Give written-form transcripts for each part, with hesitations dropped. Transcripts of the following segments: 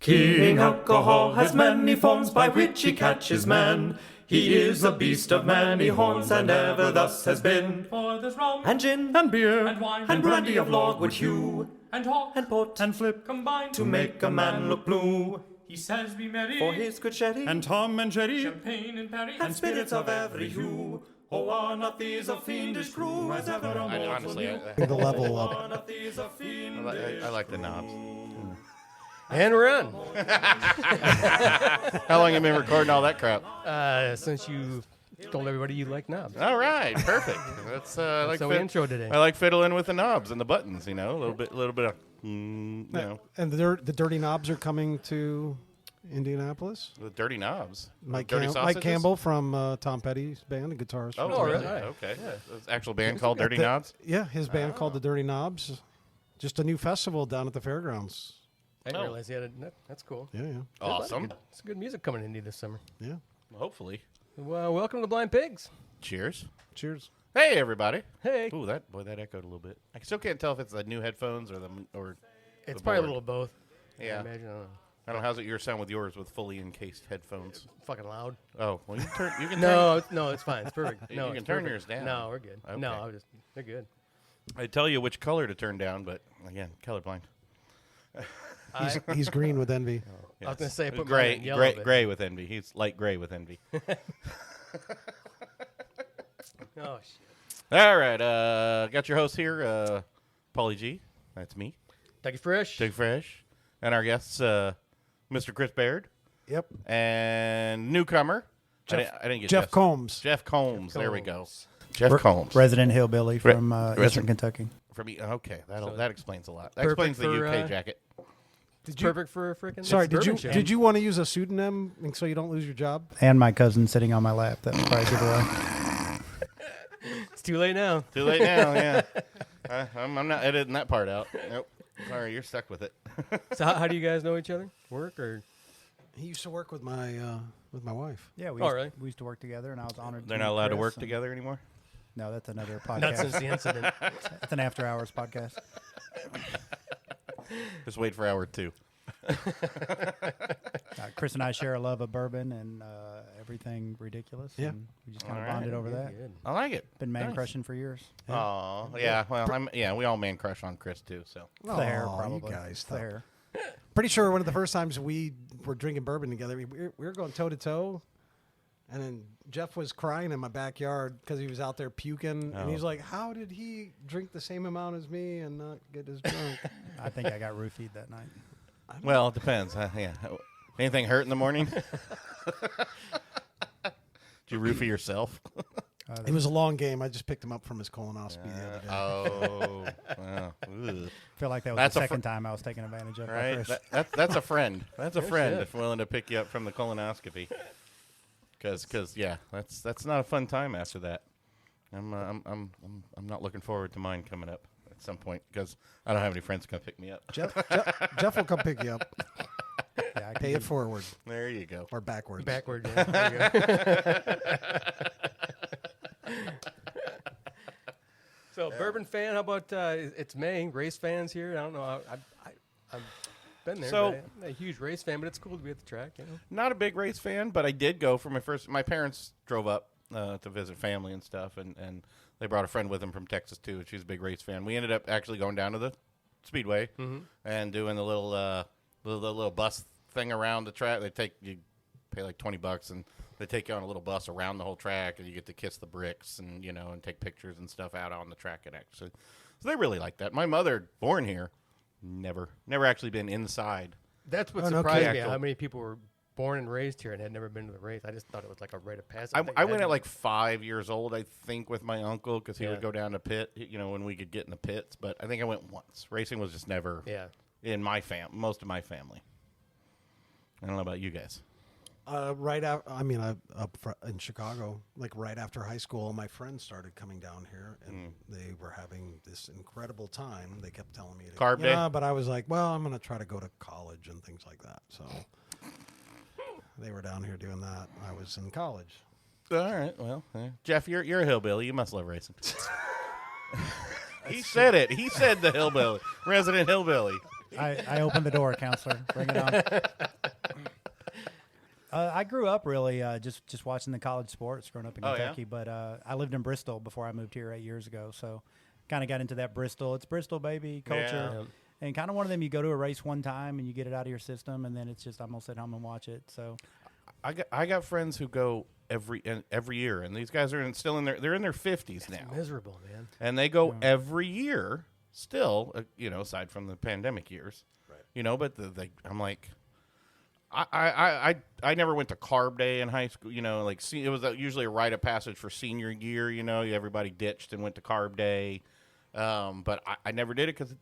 King Alcohol has many forms by which he catches man. He is a beast of many horns, and ever thus has been. For there's rum, And gin, and beer, and wine, and brandy of logwood hue, and hawk, and port, and flip, combined to make a man look blue. He says be merry, For his good sherry, and Tom and Jerry, champagne and perry, and spirits of every hue. Oh, are not these a fiendish crew, as ever a mortal Honestly, knew? The level up. Are not these a fiendish I like the knobs. And we're on. How long have you been recording all that crap? Since you told everybody you like knobs. All right, perfect. That's like So we intro today. I like fiddling with the knobs and the buttons. You know, a little bit of you know, And the Dirty Knobs are coming to Indianapolis. the dirty knobs. Mike, dirty Mike sausages? Campbell from Tom Petty's band, the guitarist. Oh, from- really? right. Okay. There's an actual band called Dirty Knobs. Yeah, his band called the Dirty Knobs. Just a new festival down at the fairgrounds. I didn't realize you had that's cool. Yeah, yeah, Awesome. It's good music coming into this summer. yeah. Well, hopefully. Well, welcome to Blind Pigs. Cheers. Cheers. Hey, everybody. Hey. Ooh, that echoed a little bit. I still can't tell if it's the new headphones or It's the probably a board. little of both. Yeah. I imagine. I don't know. I don't know how's it your sound with yours with fully encased headphones. Fucking loud. Oh, well, you can turn. You can No, it's fine. It's perfect. You No, can it's turn perfect. yours down. No, we're good. Okay. No, they're good. I tell you which color to turn down, but again, colorblind. He's green with envy. I was gonna say put gray, mine in yellow, but- gray with envy. He's light gray with envy. Oh shit. All right, got your host here, Paulie G. That's me, Dougie Fresh. Dig Fresh, and our guests, Mr. Chris Baird, Yep. and newcomer. Jeff- I didn't get Jeff Combs. Jeff Combs. Jeff There we go. Combs. Jeff Combs. resident hillbilly from resident- Eastern Kentucky. From okay, So that explains a lot. That perfect explains the for, UK jacket. It's perfect for a freaking. Sorry, it's did you want to use a pseudonym so you don't lose your job? And my cousin sitting on my lap. That would probably give away. It's too late now. Too late now. Yeah, I'm not editing that part out. Nope. Sorry, you're stuck with it. So how do you guys know each other? Work or? He used to work with my wife. Yeah, we Oh, used, really? we used to work together, and I was honored. They're to not meet allowed to Chris, work and- together anymore. No, that's another Not podcast. since the incident. It's an after-hours podcast. Just wait for hour 2. Chris and I share a love of bourbon and everything ridiculous. Yeah. And we just kind of All right. bonded over that. Good. I like it. Been man Nice. crushing for years. Oh, yeah. Well, we all man crush on Chris too. So The hair, Aw, probably. You guys, It's the stop. hair. Pretty sure one of the first times we were drinking bourbon together, we were going toe to toe, and then Jeff was crying in my backyard because he was out there puking, and he's like, "How did he drink the same amount as me and not get as drunk?" I think I got roofied that night. well, it depends. Yeah. Anything hurt in the morning? Did you roofie yourself? It was a long game. I just picked him up from his colonoscopy the other day. Oh, wow. Ugh. I feel like that was That's the a second time I was taken advantage of by Right? Chris. That's a friend. That's a friend shit. if willing to pick you up from the colonoscopy. Because yeah, that's not a fun time after that. I'm not looking forward to mine coming up at some point because I don't have any friends to come pick me up. Jeff will come pick you up. Yeah, I Pay it forward There you go. or backwards. Backward. Yeah. There you go. So, bourbon fan, how about it's May, race fans here? I don't know. I've been there. So- but I'm a huge race fan, but it's cool to be at the track, you know? Not a big race fan, but I did go for my parents drove up to visit family and stuff, and they brought a friend with them from Texas too, and she's a big race fan. We ended up actually going down to the Speedway and doing the little bus thing around the track. You pay like $20 and they take you on a little bus around the whole track, and you get to kiss the bricks and and take pictures and stuff out on the track. And actually, so they really like that. My mother, born here, never actually been inside. That's what Oh, no surprised kidding. me, how many people were born and raised here and had never been to the race. I just thought it was like a rite of passage. I went at like 5 years old, I think, with my uncle because he Yeah. would go down to pit, when we could get in the pits. But I think I went once. Racing was just never in my most of my family. I don't know about you guys. Right after, in Chicago, like right after high school, my friends started coming down here, and they were having this incredible time. They kept telling me, Carb day? Yeah, but I was like, well, I'm going to try to go to college and things like that. So they were down here doing that. I was in college. All right. Well, Jeff, you're a hillbilly. You must love racing. He said it. He said the hillbilly, resident hillbilly. I opened the door, counselor. Bring it on. I grew up really just watching the college sports growing up in Oh, yeah? Kentucky, but I lived in Bristol before I moved here 8 years ago, so kind of got into that Bristol. It's Bristol, baby, culture. Yeah. And kind of one of them, you go to a race one time and you get it out of your system, and then it's just I'm going to sit home and watch it. So I got friends who go every year, and these guys are still in they're in their 50s now. Miserable, man. And they go every year still, aside from the pandemic years. Right. But I'm like, I never went to Carb Day in high school. It was usually a rite of passage for senior year. Everybody ditched and went to Carb Day, but I never did it because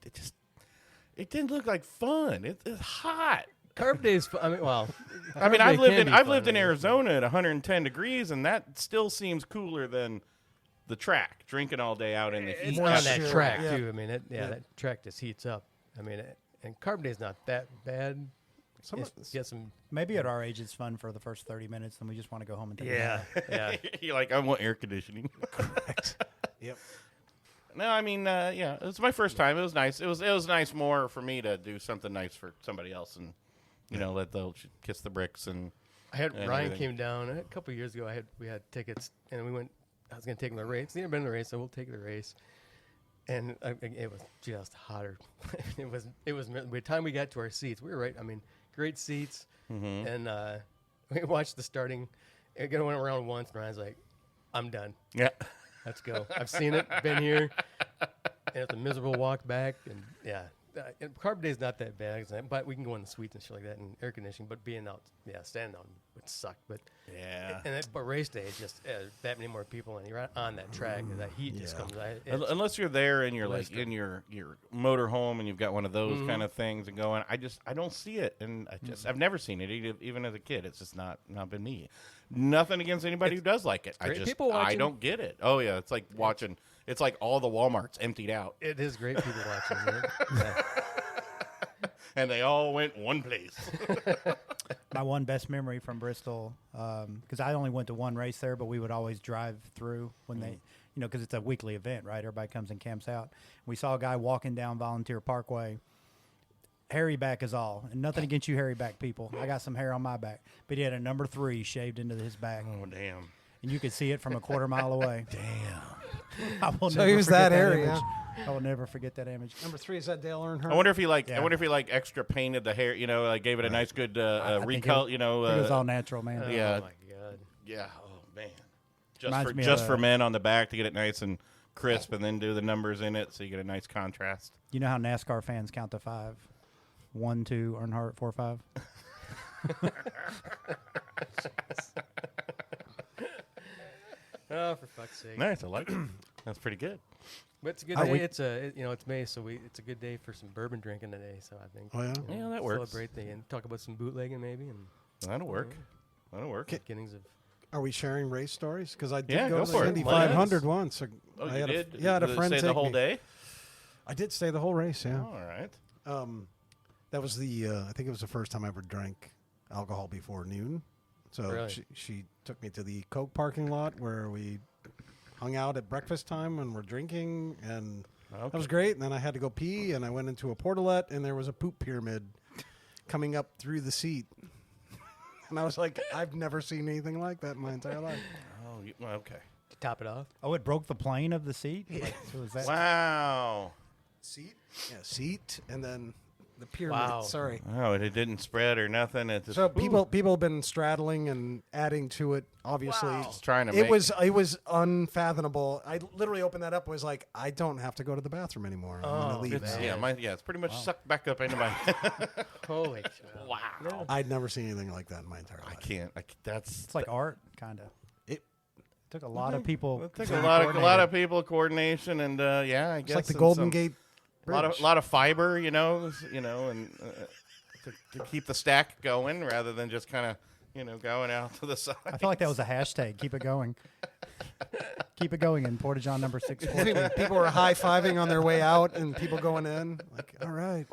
it didn't look like fun. It's hot. Carb Days. I've lived in Arizona at 110 degrees, and that still seems cooler than the track. Drinking all day out in the heat. It's on that Sure, track yeah. too. I mean, that track just heats up. I mean, and Carb Day's not that bad. Get some. maybe at our age it's fun for the first 30 minutes, and we just want to go home and take a nap. Yeah. You're like, I want air conditioning. Correct. Yep. No, I mean, it was my first time. It was nice. It was nice more for me to do something nice for somebody else and, let them kiss the bricks and. I had and Ryan everything. came down a couple of years ago. We had tickets and we went. I was going to take him to the race. He's never been to the race, so we'll take the race. And it was just hotter. It was. By the time we got to our seats, we were right. I mean, great seats, and we watched the starting. It went around once, and Ryan's like, "I'm done. Yeah. Let's go. I've seen it. Been here." And it's a miserable walk back, and yeah. And Carb Day's not that bad, but we can go in the suites and shit like that and air conditioning. But being out, standing out would suck. But Yeah. but race day, it's just that many more people, and you're on that track, and that heat just comes. Unless you're there and you're like Blister. in your motor home and you've got one of those kind of things and going, I don't see it, and I've never seen it even as a kid. It's just not been me. Nothing against anybody who does like it. great people I watching. don't get it. Oh yeah, it's like watching. It's like all the Walmarts emptied out, It is great people watching. Right? Yeah. and they all went one place. My one best memory from Bristol, because I only went to one race there, but we would always drive through when they, because it's a weekly event, right? Everybody comes and camps out. We saw a guy walking down Volunteer Parkway, hairy back is all, and nothing against you hairy back people. I got some hair on my back, but he had a number 3 shaved into his back, Oh damn. and you could see it from a quarter mile away. Damn. I will So never he was forget that hairy, image. I will never forget that image. Number 3 is that Dale Earnhardt. I wonder if he Yeah. extra painted the hair, gave it a nice good I think recolor, it was all natural, man. Yeah. Oh my god. Yeah. Oh man. Reminds me Just of, for men on the back to get it nice and crisp, and then do the numbers in it so you get a nice contrast. You know how NASCAR fans count to 5? 1, 2, Earnhardt, 4, 5. Oh, for fuck's sake! Nice. I like it. That's pretty good. But it's a good Oh, day. we- It's May, so it's a good day for some bourbon drinking today. So I think. Oh, yeah? Yeah, that works. Celebrate and talk about some bootlegging maybe and That'll work. That'll work. beginnings of. Are we sharing race stories? Because I did Yeah, go go to for the it. Indy Why not? 500 once. So Oh, I you had did? I had a Did it friend stay take the whole me. day? I did stay the whole race, yeah. All right. That was I think it was the first time I ever drank alcohol before noon. So Really? she took me to the Coke parking lot where we hung out at breakfast time and we're drinking, and that was great. And then I had to go pee, and I went into a portalette, and there was a poop pyramid coming up through the seat. And I was like, I've never seen anything like that in my entire life. Oh, well, okay. To top it off. Oh, it broke the plane of the seat? Like, so is that Wow. Seat? Yeah, seat, and then the pyramid. Wow. Sorry. Oh, it didn't spread or nothing. It just So people have been straddling and adding to it. Obviously, Just trying to it make was unfathomable. I literally opened that up. Was like, I don't have to go to the bathroom anymore. I'm gonna leave. It's, now. it's pretty much sucked back up into my. Holy shit! Wow. I'd never seen anything like that in my entire life. I can't. That's it's like art, kind of. It- took a lot of people. It took a lot of people coordination and I guess It's like the and Golden some- Gate A lot Bridge. of fiber, and to keep the stack going rather than just kind of going out to the side. I feel like that was a hashtag. Keep it going. Keep it going in Porta John number 640. People were high fiving on their way out, and people going in. Like, all right.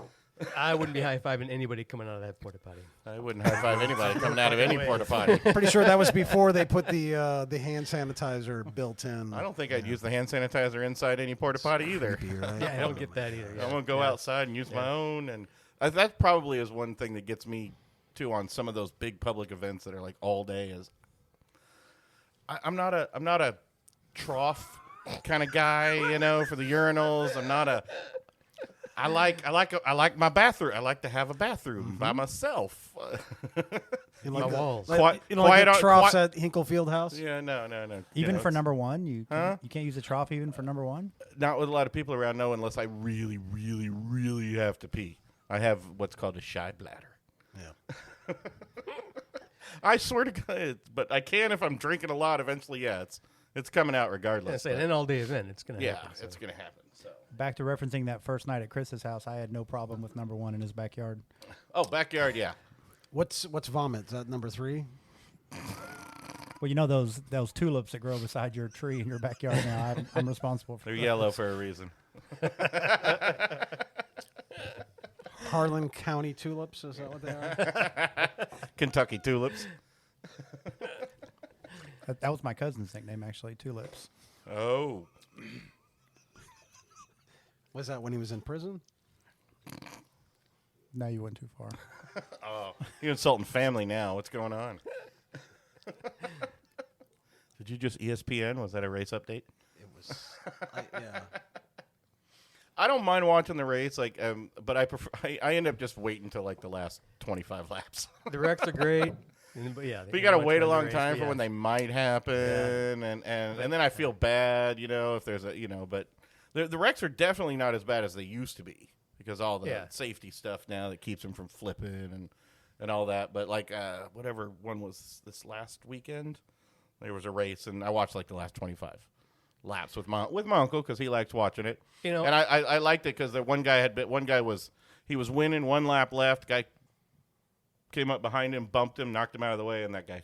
I wouldn't be high fiving anybody coming out of that porta potty. I wouldn't high five anybody coming out of any porta potty. Pretty sure that was before they put the hand sanitizer built in. I don't think I'd use the hand sanitizer inside any porta potty either. Creepy, right? Yeah, I don't get that either. I'm gonna go outside and use my own, and That probably is one thing that gets me too on some of those big public events that are like all day. Is I'm not a trough kind of guy, for the urinals. I'm not a. I like my bathroom. I like to have a bathroom by myself. You My walls. Like quiet the on- troughs quiet- at Hinkle Fieldhouse? Yeah, no. Even for it's number one, you Huh? you can't use a trough even for number one. not with a lot of people around. No, unless I really, really, really have to pee. I have what's called a shy bladder. Yeah. I swear to God, but I can if I'm drinking a lot. Eventually, yeah, it's coming out I regardless. say an all-day event. It's gonna Yeah, happen. So. it's gonna happen. So. Back to referencing that first night at Chris's house, I had no problem with number one in his backyard. Oh, backyard, yeah. What's vomit? Is that number 3? Well, those tulips that grow beside your tree in your backyard now. I'm responsible for. They're those. yellow for a reason. Harlan County tulips, is that what they are? Kentucky tulips. That was my cousin's nickname, actually, tulips. Oh, Was that when he was in prison? No, you went too far. you're insulting family now. What's going on? Did you just ESPN? Was that a race update? It was. Yeah. I don't mind watching the race, but I prefer. I end up just waiting until like the last 25 laps. The wrecks are great. But yeah, But you got to watch wait a the long race, time but for yeah. when they might happen, and then I feel bad, if there's but the wrecks are definitely not as bad as they used to be because all the safety stuff now that keeps them from flipping and all that. But like whatever one was this last weekend, there was a race, and I watched like the last 25 laps with my uncle because he likes watching it. And I liked it because the one guy was winning, one lap left, guy came up behind him, bumped him, knocked him out of the way, and that guy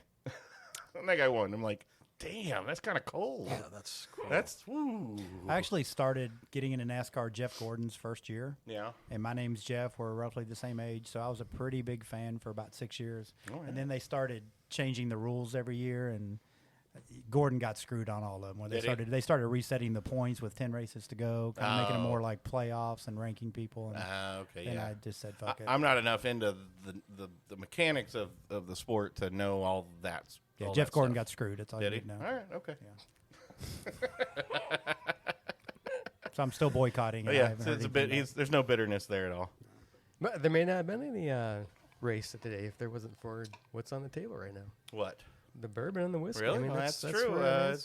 won. I'm like, damn, that's kind of cold. Yeah, that's cool. That's woo. I actually started getting into NASCAR Jeff Gordon's first year. Yeah. And my name's Jeff. We're roughly the same age, so I was a pretty big fan for about 6 years. Oh, yeah. And then they started changing the rules every year, and Gordon got screwed on all of them. When they started resetting the points with 10 races to go, kind of making them more like playoffs and ranking people. And Okay, then yeah. I just said, fuck it. I'm not enough into the mechanics of the sport to know all that. Yeah, all Jeff that Gordon stuff. got screwed. That's all Did you he? need to know. All right, okay. So I'm still boycotting. Oh, and I yeah, haven't heard it's a anything bit. back. There's no bitterness there at all. But there may not have been any race today if there wasn't for what's on the table right now. What? The bourbon and the whiskey. Really? I mean, Well, that's true. Where,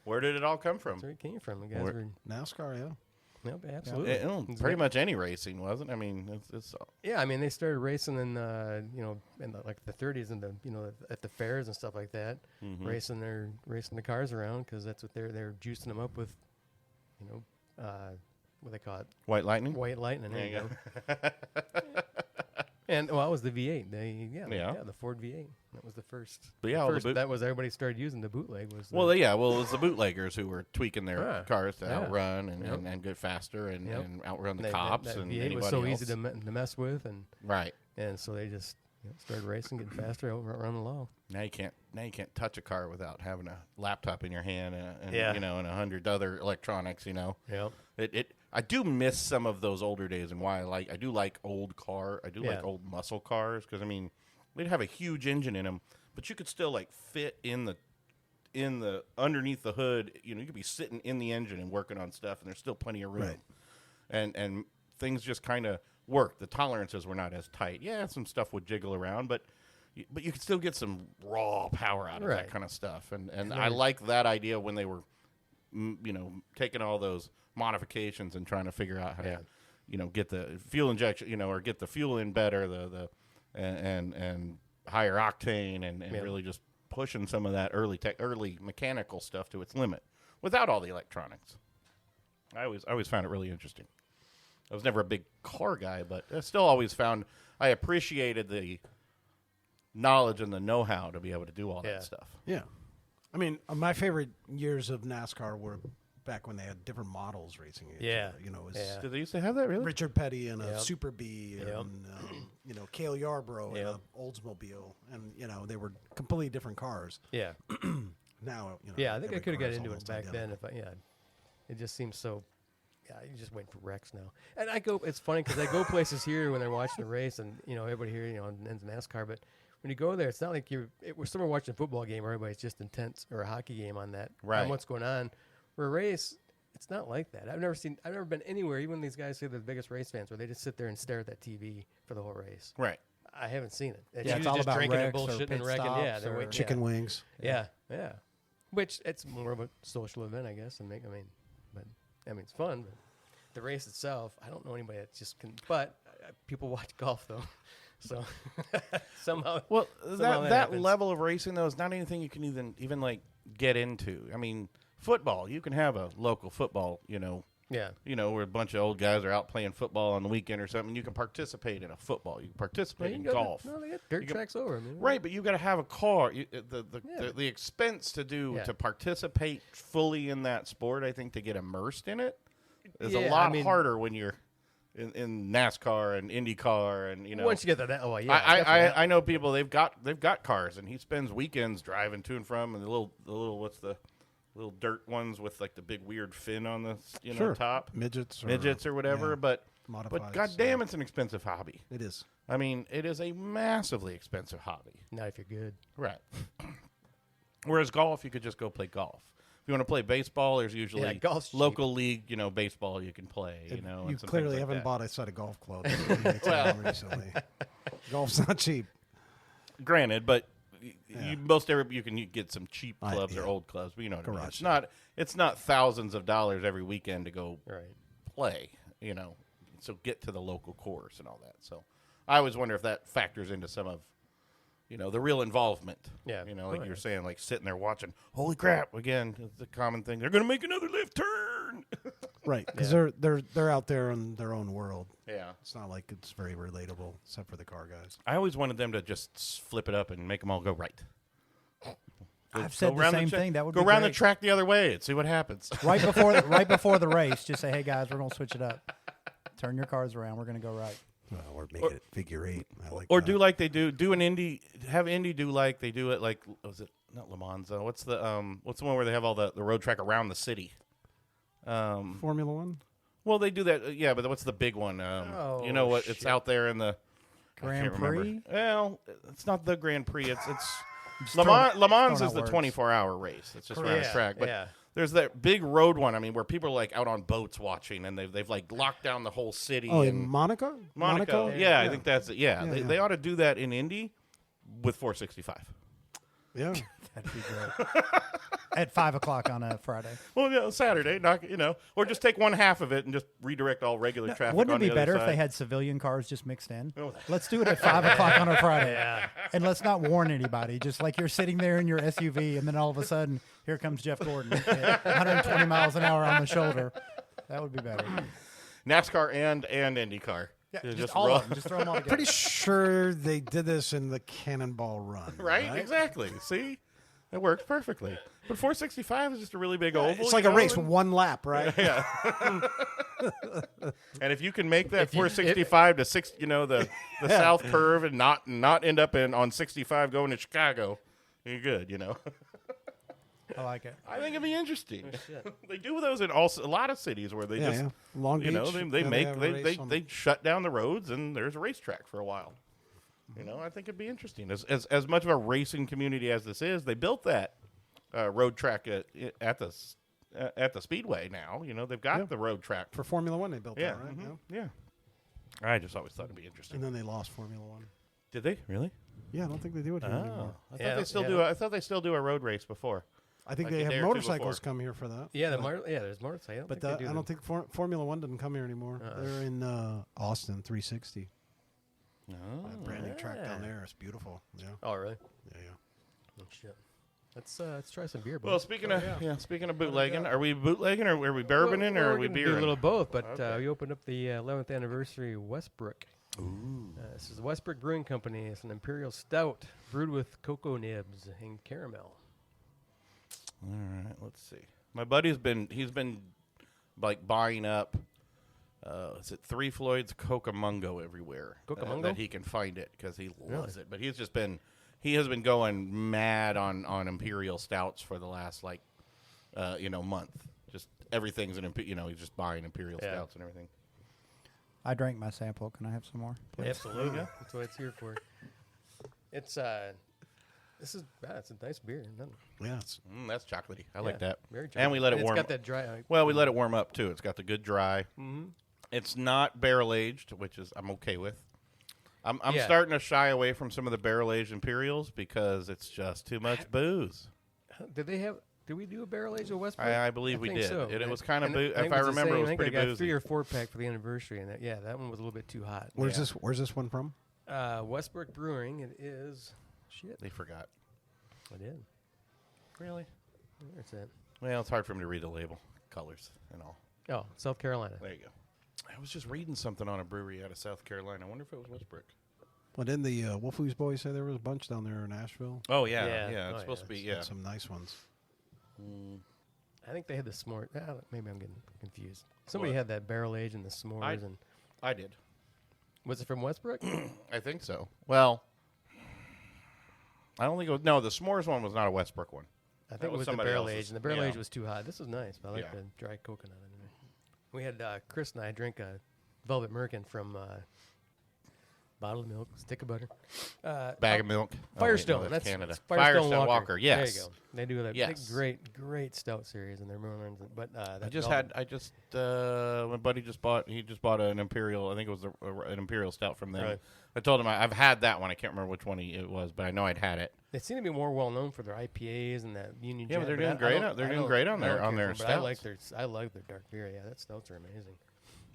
Where did it all come from? that's where it came from. The guys Where- were, NASCAR, yeah. yep, absolutely. It's Pretty great. much any racing, wasn't it? I mean, it's Yeah, I mean, they started racing in, in the 30s and at the fairs and stuff like that, Mm-hmm. racing the cars around because that's what they're juicing them up with, what they call it, White Lightning. white lightning. There There you you go. And it was the V8. Yeah. The Ford V8. That was the first. But yeah, all the first, boot- that was everybody started using the bootleg. Was the, Well, yeah. Well, it was the bootleggers who were tweaking their cars to yeah. outrun Yep. and get faster and, Yep. and outrun the that cops that and V8 anybody was so else. easy to mess with, Right. and so they just started racing, getting faster, outrun the law. Now you can't touch a car without having a laptop in your hand and Yeah. and 100 other electronics. Yep. I do miss some of those older days and why I do like old car. I do Yeah. like old muscle cars because I mean they'd have a huge engine in them, but you could still like fit in the underneath the hood. You could be sitting in the engine and working on stuff, and there's still plenty of room. Right. And things just kind of worked. The tolerances were not as tight. Yeah, some stuff would jiggle around, but you could still get some raw power out of that Right. kind of stuff. And I like that idea when they were, taking all those modifications and trying to figure out how to, get the fuel injection, or get the fuel in better, and higher octane, and really just pushing some of that early mechanical stuff to its limit without all the electronics. I always found it really interesting. I was never a big car guy, but I still always found I appreciated the knowledge and the know-how to be able to do all Yeah. that stuff. Yeah. I mean, my favorite years of NASCAR were back when they had different models racing each Yeah. other. It was Yeah. Did they used to have that, really? Richard Petty and a Yep. Super B Yep. and, Cale Yarborough Yep. and a Oldsmobile. And, they were completely different cars. Yeah. Now, Yeah, I think I every could have car got is into it almost back identical. then. It just seems so Yeah, you just wait for wrecks now. And I go. It's funny because I go places here when they're watching the race, and everybody here, in NASCAR. But when you go there, it's not like we're somewhere watching a football game. Where everybody's just intense, or a hockey game on that. Right. On what's going on. For a race, it's not like that. I've never been anywhere. Even these guys say they're the biggest race fans, where they just sit there and stare at that TV for the whole race. Right. I haven't seen it. Yeah, it's usually all just about drinking and wrecks or bullshitting pit and wrecking. Yeah, stops they're or- waiting. Chicken wings. Yeah, yeah. Which it's more of a social event, I guess, and it's fun. But the race itself, I don't know anybody that just can. But people watch golf though, so somehow. Well, somehow that happens. level of racing though is not anything you can even like get into. I mean, football, you can have a local football, Yeah. where a bunch of old guys are out playing football on the weekend or something. You can participate in a football. You can participate in golf. No, they got dirt You can- tracks over. I mean, Right, but you got to have a car. Yeah. The expense Yeah. to participate fully in that sport, I think, to get immersed in it, is Yeah, a I lot mean- harder when you're in NASCAR and IndyCar and Once you get to that, oh yeah. I definitely. I know people they've got cars and he spends weekends driving to and from and the little what's the little dirt ones with like the big weird fin on the Sure. top Midgets or whatever. yeah, But modifieds, goddamn, it's an expensive hobby. It is. I mean, it is a massively expensive hobby. Not if you're good. Right. Whereas golf, you could just go play golf. If you want to play baseball, there's usually Yeah, golf's cheap. local league, baseball you can play. You and some clearly things like haven't that. bought a set of golf clubs recently. Golf's not cheap. Granted, but Yeah. you can get some cheap clubs yeah. or old clubs, but you know what I mean. Garage. It's not thousands of dollars every weekend to go Right. play. So get to the local course and all that. So I always wonder if that factors into some of the real involvement. Yeah. Like Oh, you were yeah. saying, like sitting there watching. Holy crap! Again, it's a common thing. They're going to make another left turn. Right, because Yeah. they're out there in their own world. Yeah. It's not like it's very relatable, except for the car guys. I always wanted them to just flip it up and make them all go right. I've said the same thing. That would go be around the great. track the other way and see what happens. right before the race. Just say, hey guys, we're gonna switch it up. Turn your cars around. We're gonna go right. Or make it figure eight. I like Or that. do like they do an Indy. Have Indy do like they do it like was it not Le Mans? What's the one where they have all the road track around the city? Formula One. Well, they do that. Yeah, but what's the big one? You know what? It's shit. out there in the Grand I can't remember. Prix? Well, it's not the Grand Prix. It's Just Le throwing- Mans throwing is the out words. 24-hour race. It's just around the Yeah, track. But yeah. there's that big road one. I mean, where people are like out on boats watching, and they've like locked down the whole city. Oh, in and Monaco. Monaco. Yeah, I think that's it. Yeah, Yeah. they ought to do that in Indy with 465. Yeah. That'd be great. At 5:00 on a Friday. Well, Saturday, or just take one half of it and just redirect all regular traffic. Wouldn't on it be the other better if side. they had civilian cars just mixed in? Oh. Let's do it at 5:00 on a Friday. Yeah. And let's not warn anybody. Just like you're sitting there in your SUV, and then all of a sudden, here comes Jeff Gordon at 120 miles an hour on the shoulder. That would be better. NASCAR and IndyCar? Yeah, You just all roll- of them. Just throw them all together. Pretty sure they did this in the Cannonball Run. Right? Exactly. See, it worked perfectly. But 465 is just a really big oval. It's like you a know, race, and- one lap, right? And if you can make that If you- 465 to six, the south curve, and not end up on 65 going to Chicago, you're good. I like it. I think it'd be interesting. Shit. They do those in a lot of cities where they Yeah, just yeah. Long Beach. they yeah, make have a they race on- they shut down the roads and there's a racetrack for a while. I think it'd be interesting. As much of a racing community as this is, they built that road track at the speedway. Now they've got Yeah. the road track. for Formula One. They built Yeah, that, right? mhm, Yeah. yeah. I just always thought it'd be interesting. And then they lost Formula One. Did they really? Yeah, I don't think they do it here anymore. I Yeah, thought they still yeah. do. I thought they still do a road race before. I think Like they a have day or two motorcycles before. come here for that. Yeah, there's motorcycle. But I don't think Formula One doesn't come here anymore. They're in Austin 360. Oh. Brand new track down there. It's beautiful. Yeah, Oh, really? yeah, yeah. Oh, shit. Let's try some beer. Well, boys. speaking of bootlegging, are we bootlegging or are we bourboning Well, or are we're we gonna do beering? a little both, but we opened up the 11th anniversary Westbrook. This is the Westbrook Brewing Company. It's an imperial stout brewed with cocoa nibs and caramel. All right, let's see. My buddy's been like buying up. Is it Three Floyd's Cocamungo everywhere? Cocamungo? That he can find it because he loves it. But he has been going mad on imperial stouts for the last month. just everything's he's just buying imperial Yeah. stouts and everything. I drank my sample. Can I have some more? please? Absolutely. That's what it's here for. It's it's a nice beer. Yeah, it's That's chocolatey. I like that. Very And we let it It's warm. got that dry. Well, we let it warm up too. It's got the good dry. Mm-hmm. It's not barrel aged, which is I'm okay with. I'm Yeah. starting to shy away from some of the barrel aged Imperials because it's just too much booze. Did we do a barrel aged with Westbrook? I believe we think did. So. It was kind of And if I remember, it was pretty I got a boozy. 3 or 4 pack for the anniversary, and that one was a little bit too hot. where's this one from? Westbrook Brewing. It is. Shit, They forgot. I did. Really? Where's that? Well, it's hard for me to read the label, colors, and all. Oh, South Carolina. There you go. I was just reading something on a brewery out of South Carolina. I wonder if it was Westbrook. Well, didn't the Wolfoo's boys say there was a bunch down there in Asheville? Oh Yeah. yeah. It's Oh, supposed yeah. to be Had some nice ones. I think they had the s'more. Maybe I'm getting confused. Somebody What? had that barrel aged and the s'mores, and I did. was it from Westbrook? I think so. Well, I don't think it was. No, the s'mores one was not a Westbrook one. I That think it was was the somebody barrel else's. aged, and the barrel Yeah. aged was too hot. This was nice, but I like Yeah. the dry coconut in there. We had Chris and I drink a Velvet Merkin from bottle of milk, stick of butter, Bag of milk. Firestone. Oh, wait, no, that's Canada. Firestone Walker. Yes. There you go. They do that Yes. great stout series, and they're ruins. But I that just Velvet- my buddy just bought an Imperial. I think it was an Imperial Stout from them. Right. I told him I've had that one. I can't remember which one it was, but I know I'd had it. They seem to be more well known for their IPAs and that Union Yeah, but Jack. they're doing I great don't- on- they're I doing don't- great on I don't their- on care their for 'em, but stouts. I like their dark beer. Yeah, that stouts are amazing.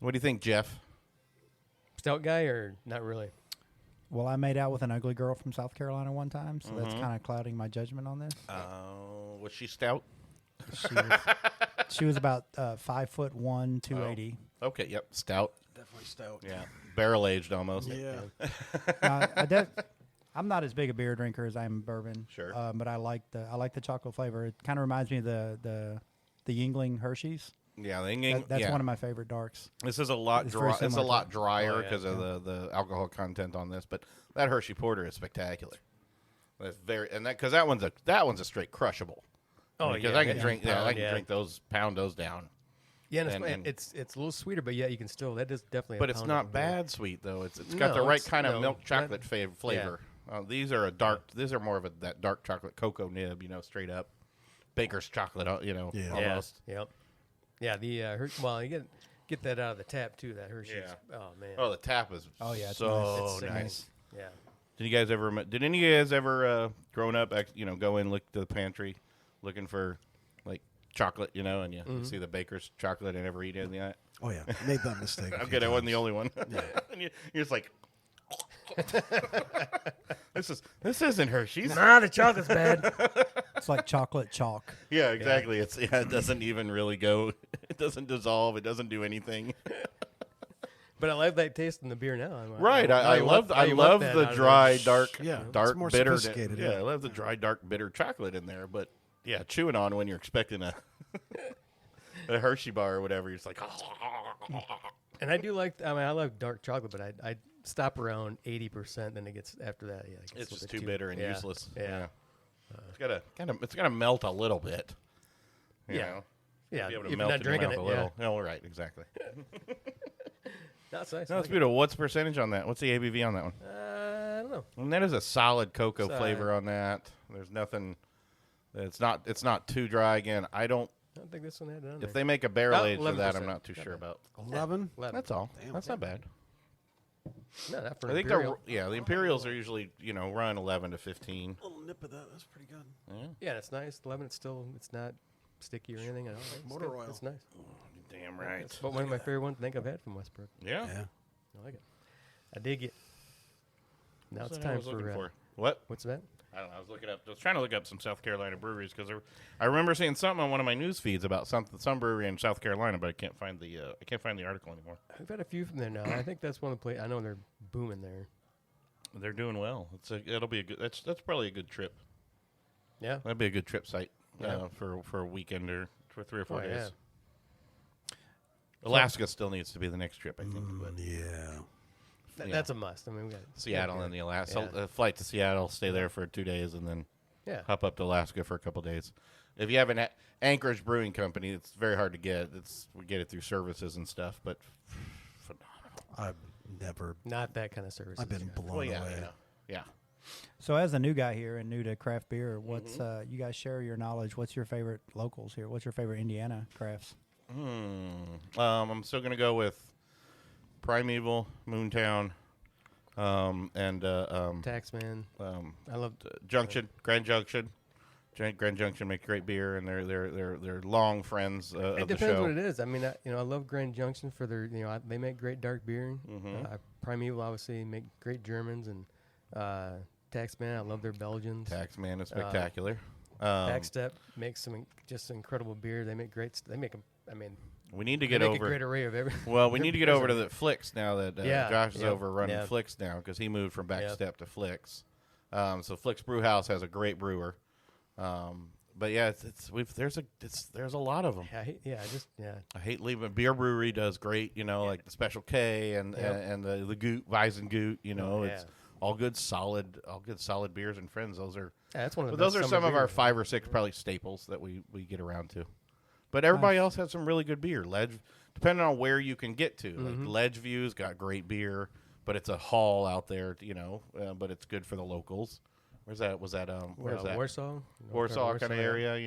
What do you think, Jeff? Stout guy or not really? Well, I made out with an ugly girl from South Carolina one time, so that's kind of clouding my judgment on this. Was she stout? She was about 5'1", 280. Okay, yep, stout. Definitely stout. Yeah, barrel aged almost. Yeah. I'm not as big a beer drinker as I am bourbon. Sure. But I like the chocolate flavor. It kind of reminds me of the Yingling Hershey's. Yeah, the That's one of my favorite darks. This is a lot It's very dry. It's a similar lot to- drier Oh, yeah. because of the alcohol content on this, but that Hershey Porter is spectacular. That's because that one's a straight crushable. Oh, because yeah, I can yeah. drink I can Yeah. drink those, pound those down. Yeah, And- it's a little sweeter, but yeah, you can still. That is definitely. But a it's pound not of beer. bad sweet though. It's got the No, right it's- kind of no, milk not- chocolate flavor. These are These are more of that dark chocolate cocoa nib, straight up baker's chocolate. Yeah. Almost. Yeah. Yep. Yeah. The well, you get that out of the tap too. That Hershey's. Yeah. Oh man. Oh, the tap is Oh, yeah, it's so It's sickening. nice. Yeah. Did any of you guys ever growing up, go in, look to the pantry, looking for like chocolate, and you see the baker's chocolate and never eat any of that? Oh yeah. Made that mistake. I'm good. I wasn't the only one. And you're just like, this isn't Hershey's. Nah, the chocolate's bad. It's like chocolate chalk. Yeah, exactly. It doesn't even really go. It doesn't dissolve. It doesn't do anything. But I like that taste in the beer now. Right. I love that the out of dry, there. dark, Yeah, it's dark, more bitter. sophisticated, Yeah, yeah. I love the dry, dark, bitter chocolate in there. But yeah, chewing on when you're expecting a Hershey bar or whatever, you're just like, And I do like. I love dark chocolate, but I stop around 80%. Then it gets after that. Yeah, it gets it's a just little too bit bitter and yeah, useless. Yeah. It's gotta melt a little bit. You Yeah. know? Yeah. Be able to If you're melt not in your drinking mouth it, a little. Yeah. Oh, right, exactly. That's nice. No, I that's like it. beautiful. What's the percentage on that? What's the ABV on that one? I don't know. And that is a solid cocoa It's, flavor on that. There's nothing. It's not too dry. Again, I don't. I don't think this one had it on If there. they make a barrel age of that, 11%. I'm not too sure about. 11. 11. That's all. Damn. That's not bad. No, not for I think Imperial. the Imperials are usually run 11 to 15. A little nip of that. That's pretty good. Yeah, it's nice. 11. It's not sticky or anything at all. It's Motor good. oil. It's nice. Damn right. It's one of my favorite ones I think I've had from Westbrook. Yeah. Yeah. I like it. I dig it. Now That's it's what I time was looking for what? what's that? I don't know. I was trying to look up some South Carolina breweries because I remember seeing something on one of my news feeds about some brewery in South Carolina, but I can't find the article anymore. We've had a few from there now. I think that's one of the places. I know they're booming there. They're doing well. It'll be a good. That's probably a good trip. Yeah. That'd be a good trip site Yeah. for a weekend or for 3 or 4 Oh, days. yeah. Alaska still needs to be the next trip, I think. But Yeah. Yeah. That's a must. I mean, we got Seattle and the Alaska Yeah. flight to Seattle, stay there for 2 days, and then Yeah. hop up to Alaska for a couple days. if you have an Anchorage Brewing Company, it's very hard to get. We get it through services and stuff, but phenomenal. I've never. Not that kind of service. I've been blown Well, yeah, away. yeah. So as a new guy here and new to craft beer, what's you guys share your knowledge? What's your favorite locals here? What's your favorite Indiana crafts? I'm still gonna go with Primeval, Moontown, and Taxman. I love Junction, Grand Junction. Grand Junction make great beer, and they're long friends of the show. It depends what it is. I mean, I love Grand Junction for their, they make great dark beer. Primeval obviously make great Germans, and Taxman, I love their Belgians. Taxman is spectacular. Backstep makes some just incredible beer. They make great. They make them. I mean, we need to they get make over. a great array of every. Well, we need to get over to the Flicks now that Josh is Yep, over running yep. Flicks now because he moved from Backstep Yep. to Flicks. So Flicks Brew House has a great brewer. But yeah, there's a lot of them. I hate leaving. Beer Brewery does great, like the Special K and the Goot, Weizengut, it's all good solid beers and friends. Those are that's one of the those best are summer some of our beers. 5 or 6 probably staples that we get around to. But everybody else has some really good beer. Depending on where you can get to. Like Ledgeview's got great beer, but it's a haul out there, but it's good for the locals. Where's that? Where's that? Warsaw Kind of area,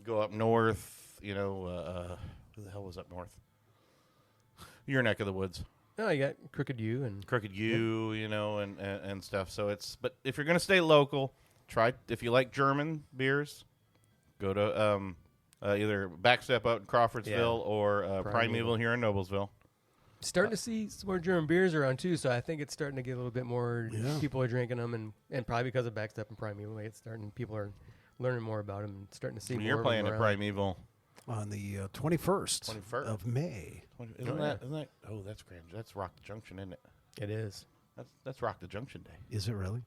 Go up north, who the hell was up north? Your neck of the woods. Oh, you got Crooked Ewe and Crooked Ewe, and stuff. So but if you're going to stay local, if you like German beers, go to either Backstep out in Crawfordsville or Primeval here in Noblesville. starting to see some more German beers around too. So I think it's starting to get a little bit more. Yeah. People are drinking them, and probably because of Backstep and Primeval, it's starting. People are learning more about them and starting to see. You're more playing of at them around. Primeval. On the 21st of May. Isn't that? Oh, that's grand. That's Rock the Junction, isn't it? It is. That's Rock the Junction Day. Is it really?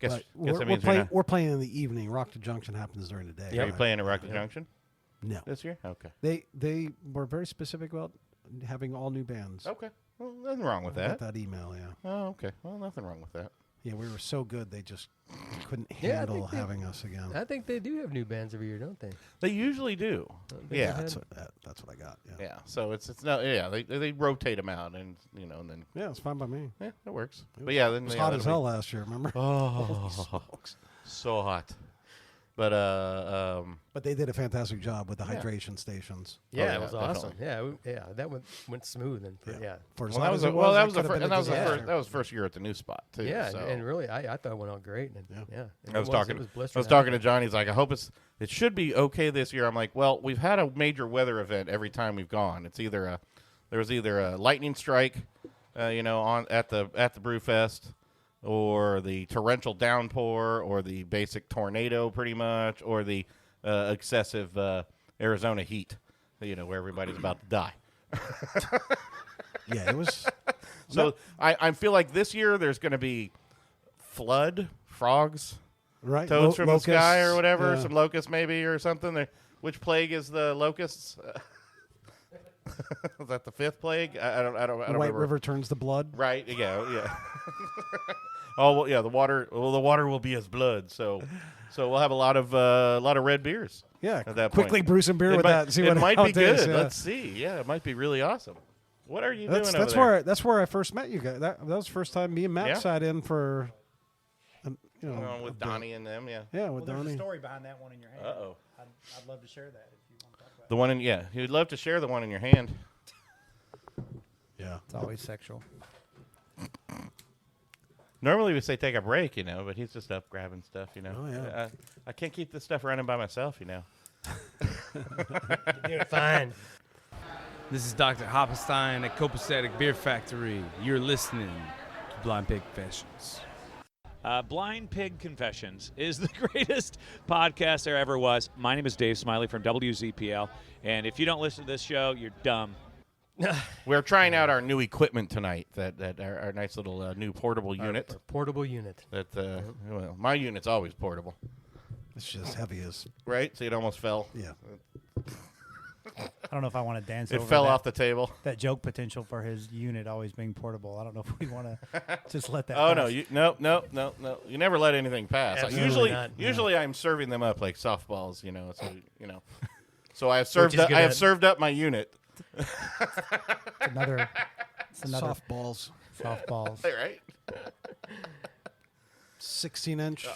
Guess But that means we're playing in the evening. Rock the Junction happens during the day. Are you playing at Rock the Junction No. this year? Okay. They were very specific about having all new bands. Okay. Well, nothing wrong with I got that. that email, yeah. Oh, okay. Well, nothing wrong with that. Yeah, we were so good they just couldn't Yeah, I handle think they- having us again. I think they do have new bands every year, don't they? They usually do. Yeah. That's what I got. Yeah. Yeah. So it's not. Yeah. They rotate them out, and and then Yeah, it's fine by me. yeah, it works. But yeah, then It was yeah, hot that'll as be- hell last year, remember? Oh, so hot. But But they did a fantastic job with the hydration stations. Yeah, yeah, it was awesome. definitely. Yeah, that went smooth and For as well, hot that as was it was, that was the could have first, been a and disaster. that was first year at the new spot too. yeah, so. and really, I thought it went out great. And Yeah. And I was it talking. It was I was blistering talking to hot. John. He's like, I hope it should be okay this year. I'm like, well, we've had a major weather event every time we've gone. It's there was either a lightning strike, on at the Brewfest, or the torrential downpour, or the basic tornado, pretty much, or the excessive Arizona heat, where everybody's about to die. Yeah, it was. So I feel like this year there's going to be flood, frogs, Right. toads from the sky or locusts, whatever, yeah. some locusts maybe or something. Which plague is the locusts? Is that the fifth plague? I don't The White remember. River turns to blood. Right? Yeah. Oh well, yeah. The water will be as blood. So we'll have a lot of red beers. Yeah. At that Quickly point. brew some beer It with might, that. And see it what might how be it tastes, good. yeah. Let's see. Yeah, it might be really awesome. What are you doing over That's there? that's where I first met you guys. That was the first time me and Matt Yeah? sat in for, With a Donnie and them, yeah. Yeah, with There's a Donnie. story behind that one in your hand. Uh-oh. I'd love to share that if you want to talk about The one in you'd love to share the one in your hand. Yeah. It's always sexual. Normally we say take a break, but he's just up grabbing stuff, Oh, yeah. I can't keep this stuff running by myself, Fine. This is Dr. Hoppenstein at Copacetic Beer Factory. You're listening to Blind Pig Confessions. Blind Pig Confessions is the greatest podcast there ever was. My name is Dave Smiley from WZPL, and if you don't listen to this show, you're dumb. We're trying out our new equipment tonight, that our nice little new portable unit. Our portable unit. That well, my unit's always portable, It's just heavy as. right? So it almost fell. Yeah. don't know if I want to dance It over fell that, off the table. that joke potential for his unit always being portable. I don't know if we want to just let that Oh pass. no, no. You never let anything pass. Absolutely not. Usually I'm serving them up like softballs, So I have served is up, good I have at- served up my unit. It's another Softballs. softballs. Right? 16-inch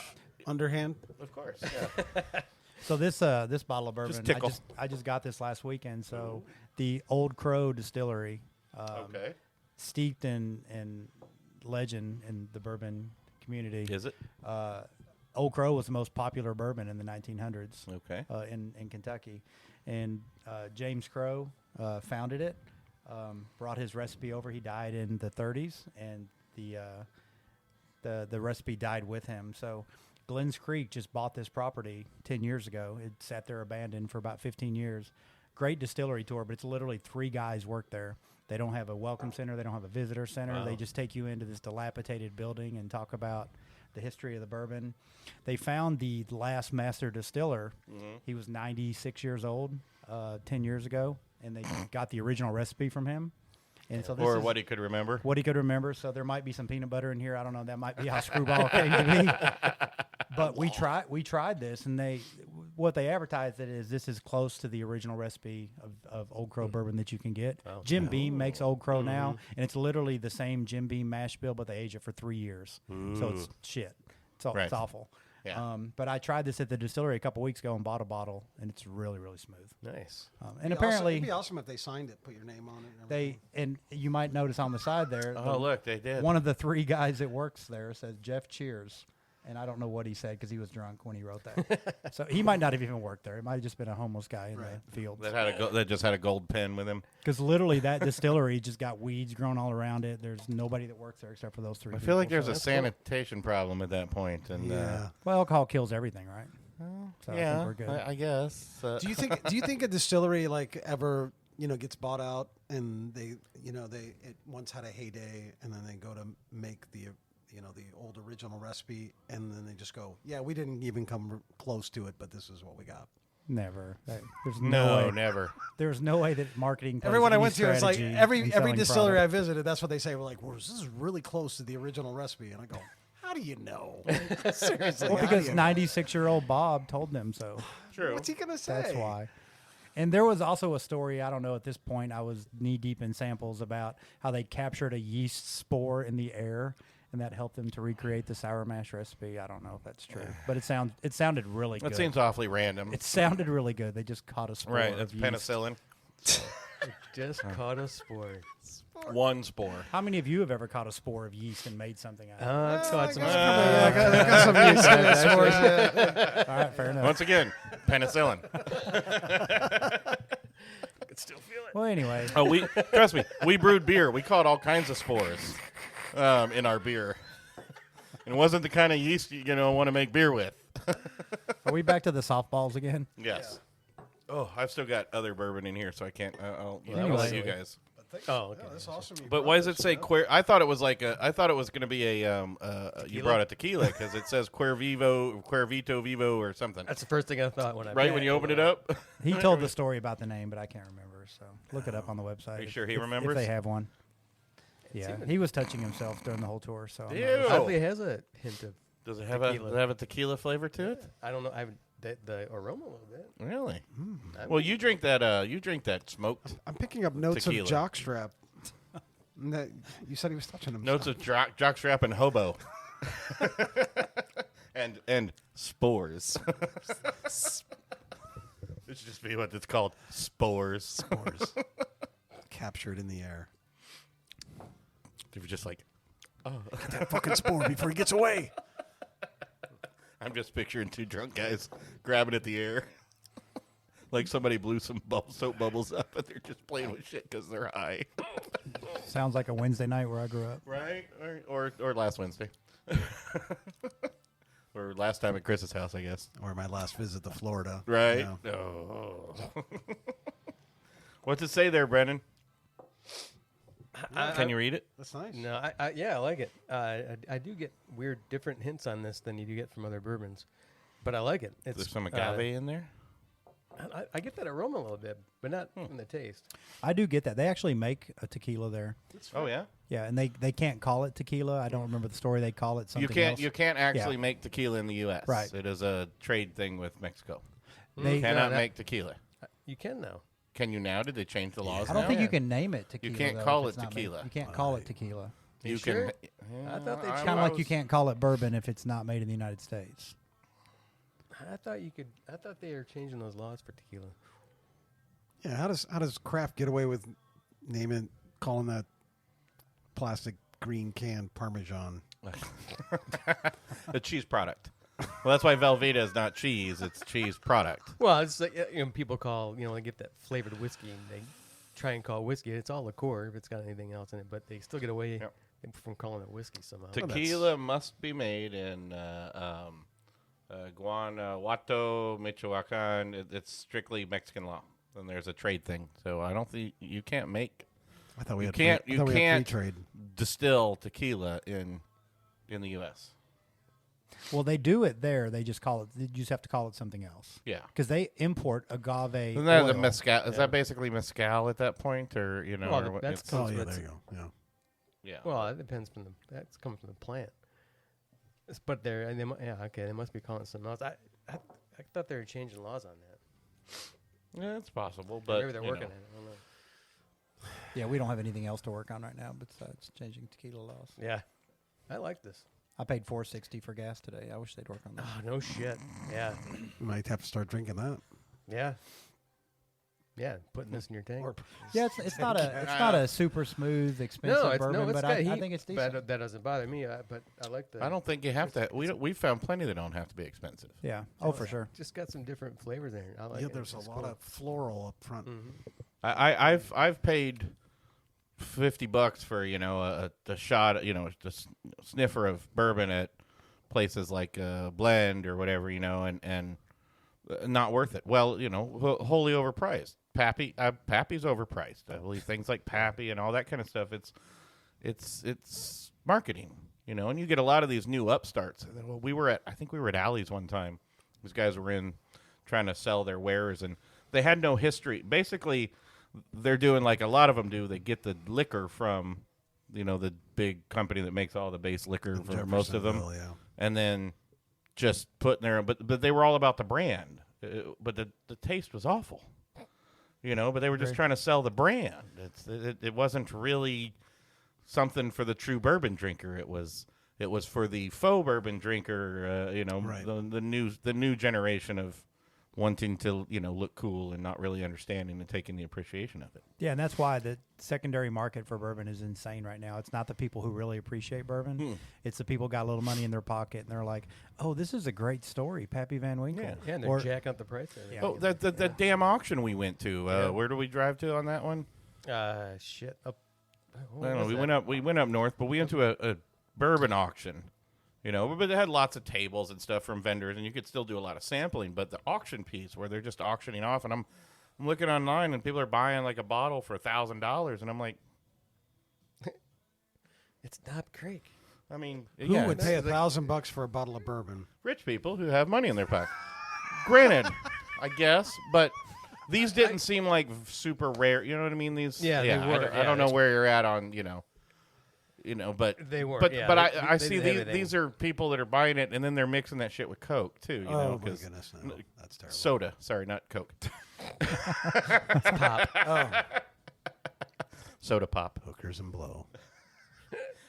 underhand. Of course. Yeah. So this bottle of bourbon, tickle. I just got this last weekend. So the Old Crow Distillery, Okay. steeped in legend in the bourbon community. Is it? Old Crow was the most popular bourbon in the 1900s. Okay. In Kentucky, and James Crow founded it. Brought his recipe over. He died in the 30s, and the recipe died with him. So Glens Creek just bought this property 10 years ago. It sat there abandoned for about 15 years. Great distillery tour, but it's literally 3 guys work there. They don't have a welcome center. They don't have a visitor center. Wow. They just take you into this dilapidated building and talk about the history of the bourbon. They found the last master distiller. He was 96 years old 10 years ago, and they got the original recipe from him. And so this Or is what he could remember. what he could remember. So there might be some peanut butter in here. I don't know. That might be how Screwball came to be. But we tried this, and what they advertised it is this is close to the original recipe of Old Crow bourbon that you can get. Jim Beam makes Old Crow now, and it's literally the same Jim Beam mash bill, but they age it for 3 years. So it's shit. Right. It's awful. Yeah. But I tried this at the distillery a couple weeks ago and bought a bottle, and it's really, really smooth. Nice. And apparently it'd be awesome if they signed it, put your name on it. and you might notice on the side there. Oh, look, they did. One of the 3 guys that works there says Jeff Cheers, and I don't know what he said because he was drunk when he wrote that. So he might not have even worked there. It might have just been a homeless guy in the field. that just had a gold pen with him. Because literally that distillery just got weeds growing all around it. There's nobody that works there except for those 3 I people. feel like there's a So- sanitation problem at that point, and Yeah. Well, alcohol kills everything, right? So I yeah, think we're good. I guess. Do you think a distillery like ever gets bought out and they it once had a heyday and then they go to make the the old original recipe and then they just go, yeah, we didn't even come close to it, but this is what we got. Never. There's No, no way. never. There's no way that marketing. plays Everyone I any went to, it's like strategy every in selling distillery product. I visited, that's what they say. We're like, well, this is really close to the original recipe, and I go, how do you know? Seriously, Well, how do because you know? 96-year-old Bob told them so. True. What's he gonna say? That's why. And there was also a story, I don't know, at this point, I was knee-deep in samples about how they captured a yeast spore in the air, and that helped them to recreate the sour mash recipe. I don't know if that's true. But it sounded really good. That seems awfully random. It sounded really good. They just caught a spore Right, of that's yeast. penicillin. Just caught a spore. One spore. How many of you have ever caught a spore of yeast and made something out of it? I've caught some. I got some yeast in that spores, yeah. All right, fair enough. Once again, penicillin. Well, anyway, Oh, trust me, we brewed beer. We caught all kinds of spores in our beer. And it wasn't the kind of yeast you want to make beer with. are we back to the softballs again? Yes. Oh, I've still got other bourbon in here, so I can't. I'll Anyway. let you guys. Oh, okay. That's awesome. you But brought why does this it say up. queer? I thought it was I thought it was going to be a. You brought a tequila because it says Cuervito Vivo or something. That's the first thing I thought when I Right when you opened it up. He told the story about the name, but I can't remember. So look it up on the website. Are you sure he if remembers? they have one. Yeah, he was touching himself during the whole tour. So I'm not Ew. really- Oddly, it has a hint of. Does it have Tequila. a tequila flavor to it? I don't know. I haven't the aroma a little bit. Really? Well, you drink that smoked. I'm picking up notes Tequila. of jockstrap. That you said he was touching himself. Notes of jockstrap and hobo. and spores. It should just be what it's called. Spores. Spores. Captured in the air. They were just like, Get that fucking spore before he gets away. I'm just picturing 2 drunk guys grabbing at the air. Like somebody blew some soap bubbles up and they're just playing with shit because they're high. Sounds like a Wednesday night where I grew up. Right? Or last Wednesday. Or last time at Chris's house, I guess. Or my last visit to Florida. Right? You know. Oh. What's it say there, Brennan? Can you read it? That's nice. No, I like it. I do get weird, different hints on this than you do get from other bourbons, but I like it. Is It's there some agave in there? I get that aroma a little bit, but not from the taste. I do get that. They actually make a tequila there. Oh yeah. Yeah, and they can't call it tequila. I don't remember the story. They call it something else. You can't actually make tequila in the U.S. Right. It is a trade thing with Mexico. They You cannot make tequila. You can now. Can you now? Did they change the laws? I don't now? think you can name it tequila. You can't though, call if it it's not made. tequila. You can't call it tequila. You sure? can. I thought they It's I kind of like you can't call it bourbon if it's not made in the United States. I thought you could. I thought they were changing those laws for tequila. Yeah, how does Kraft get away with calling that plastic green can Parmesan? A cheese product. Well, that's why Velveeta is not cheese; it's cheese product. Well, it's like people call they get that flavored whiskey and they try and call whiskey. It's all liqueur if it's got anything else in it, but they still get away from calling it whiskey somehow. Tequila must be made in Guanajuato, Michoacan. It's strictly Mexican law, and there's a trade thing. So I don't think you can't make. I thought we had can't free, you I thought we had can't free trade. distill tequila in the U.S. Well, they do it there. They just call it. You just have to call it something else. Yeah. Because they import agave Isn't that the oil. mezcal? Is that basically mezcal at that point, or Well, or what? that's It's- Oh So yeah, it's- there you go. Yeah. yeah. Well, it depends from that's coming from the plant. But they must be calling it something else. I thought they were changing laws on that. Yeah, it's possible, but Maybe they're you working know. on it. I don't know. Yeah, we don't have anything else to work on right now besides changing tequila laws. Yeah, I like this. I paid $4.60 for gas today. I wish they'd work on that. Oh, no shit. Yeah. You might have to start drinking that. Yeah. Yeah, putting this in your tank. Yeah, it's not a super smooth, expensive bourbon, but I think it's decent. But that doesn't bother me. But I like the. I don't think you have to. We've found plenty that don't have to be expensive. Yeah. Oh, for sure. Just got some different flavors there. I like Yeah, it. there's a It's lot cool. of floral up front. I've paid $50 for a shot, a sniffer of bourbon at places like Blend or whatever, and not worth it. Well, wholly overpriced. Pappy's overpriced. I believe things like Pappy and all that kind of stuff. It's marketing, and you get a lot of these new upstarts. Well, I think we were at Alley's one time. These guys were in trying to sell their wares, and they had no history. Basically, they're doing like a lot of them do. They get the liquor from, the big company that makes all the base liquor for most of them, Yeah. and then just putting their. But they were all about the brand, but the taste was awful, But they were just trying to sell the brand. It wasn't really something for the true bourbon drinker. It was for the faux bourbon drinker. Right. the new generation of wanting to look cool and not really understanding and taking the appreciation of it. Yeah, and that's why the secondary market for bourbon is insane right now. It's not the people who really appreciate bourbon. It's the people who got a little money in their pocket, and they're like, oh, this is a great story, Pappy Van Winkle. Yeah, and they're jacking up the price. Yeah. Oh, that damn auction we went to. Where did we drive to on that one? Shit. Up. I don't know. We went up north, but we went to a bourbon auction. But it had lots of tables and stuff from vendors, and you could still do a lot of sampling. But the auction piece, where they're just auctioning off, and I'm looking online, and people are buying like a bottle for $1,000, and I'm like, It's Knob Creek. I mean, Who would pay $1,000 for a bottle of bourbon? Rich people who have money in their pocket. Granted, I guess, but these didn't seem like super rare. You know what I mean? These, Yeah, they were. I don't know where you're at on, but They were. But yeah, but they I did see everything. these are people that are buying it, and then they're mixing that shit with Coke too. Oh my 'cause goodness, no, that's terrible. soda. Sorry, not Coke. Pop. Soda pop. Hookers and blow.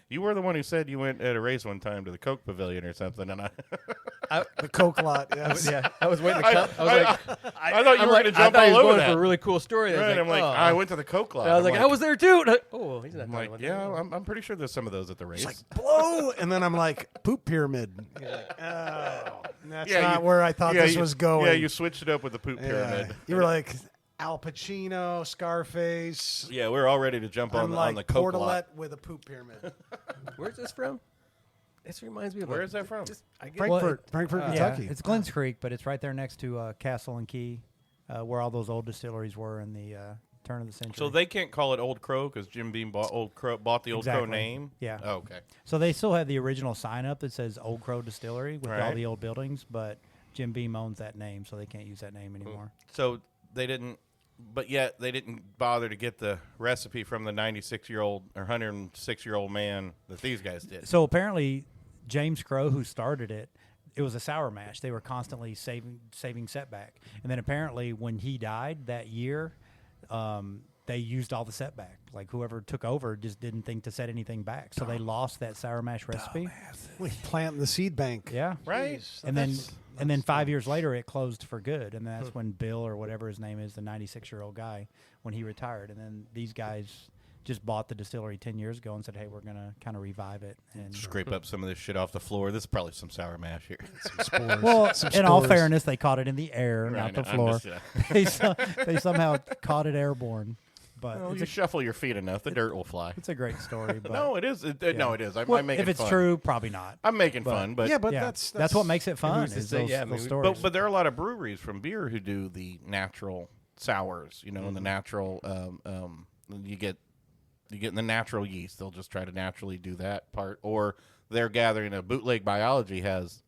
You were the one who said you went at a race one time to the Coke Pavilion or something, and The Coke lot, yes. Yeah, I was waiting to come. I was like, I thought you were going to jump I thought he all was over going that. for a really cool story. Right, I'm like, oh. I went to the Coke lot. And I was I'm like, I was there too. And he's not I'm talking like, about yeah, that. I'm pretty sure there's some of those at the race. Like, blow! And then I'm like, poop pyramid. Oh, that's Yeah, not where I thought this was going. Yeah, you switched it up with the poop Yeah. pyramid. You were like Al Pacino, Scarface. Yeah, we're all ready to jump I'm on like the Coke lot. Portalette with a poop pyramid. Where's this from? This reminds me of Where is that from? Frankfurt, Kentucky. Yeah, it's Glens Creek, but it's right there next to Castle and Key, where all those old distilleries were in the turn of the century. So they can't call it Old Crow because Jim Beam bought the Old Crow Exactly. name? Yeah. Oh, okay. So they still have the original sign up that says Old Crow Distillery with all Right. the old buildings, but Jim Beam owns that name, so they can't use that name anymore. So they didn't, but yet they didn't bother to get the recipe from the 96-year-old or 106-year-old man that these guys did. So apparently, James Crow, who started it, it was a sour mash. They were constantly saving setback, and then apparently when he died that year, they used all the setback. Like whoever took over just didn't think to set anything back, so they lost that sour mash recipe. Like planting the seed bank. Yeah, Right? Jeez, and then that's- and then 5 years later, it closed for good, and that's when Bill or whatever his name is, the 96-year-old guy, when he retired, and then these guys just bought the distillery 10 years ago and said, hey, we're going to kind of revive it. And Scrape up some of this shit off the floor. This is probably some sour mash here. well, Some in all spores. fairness, they caught it in the air, Right, not the I'm floor. just, They somehow caught it airborne. But well, it's, you shuffle your feet enough, the dirt will fly. it's a great story. But No, it is. No, it is. I'm Well, making if it's fun. true, probably not. I'm making fun, but yeah, but yeah, that's what makes it fun. who's to Is say- those, yeah, I mean, those we- stories. But there are a lot of breweries from beer who do the natural sours, and the natural. You get in the natural yeast. They'll just try to naturally do that part, or they're gathering. A Bootleg Biology has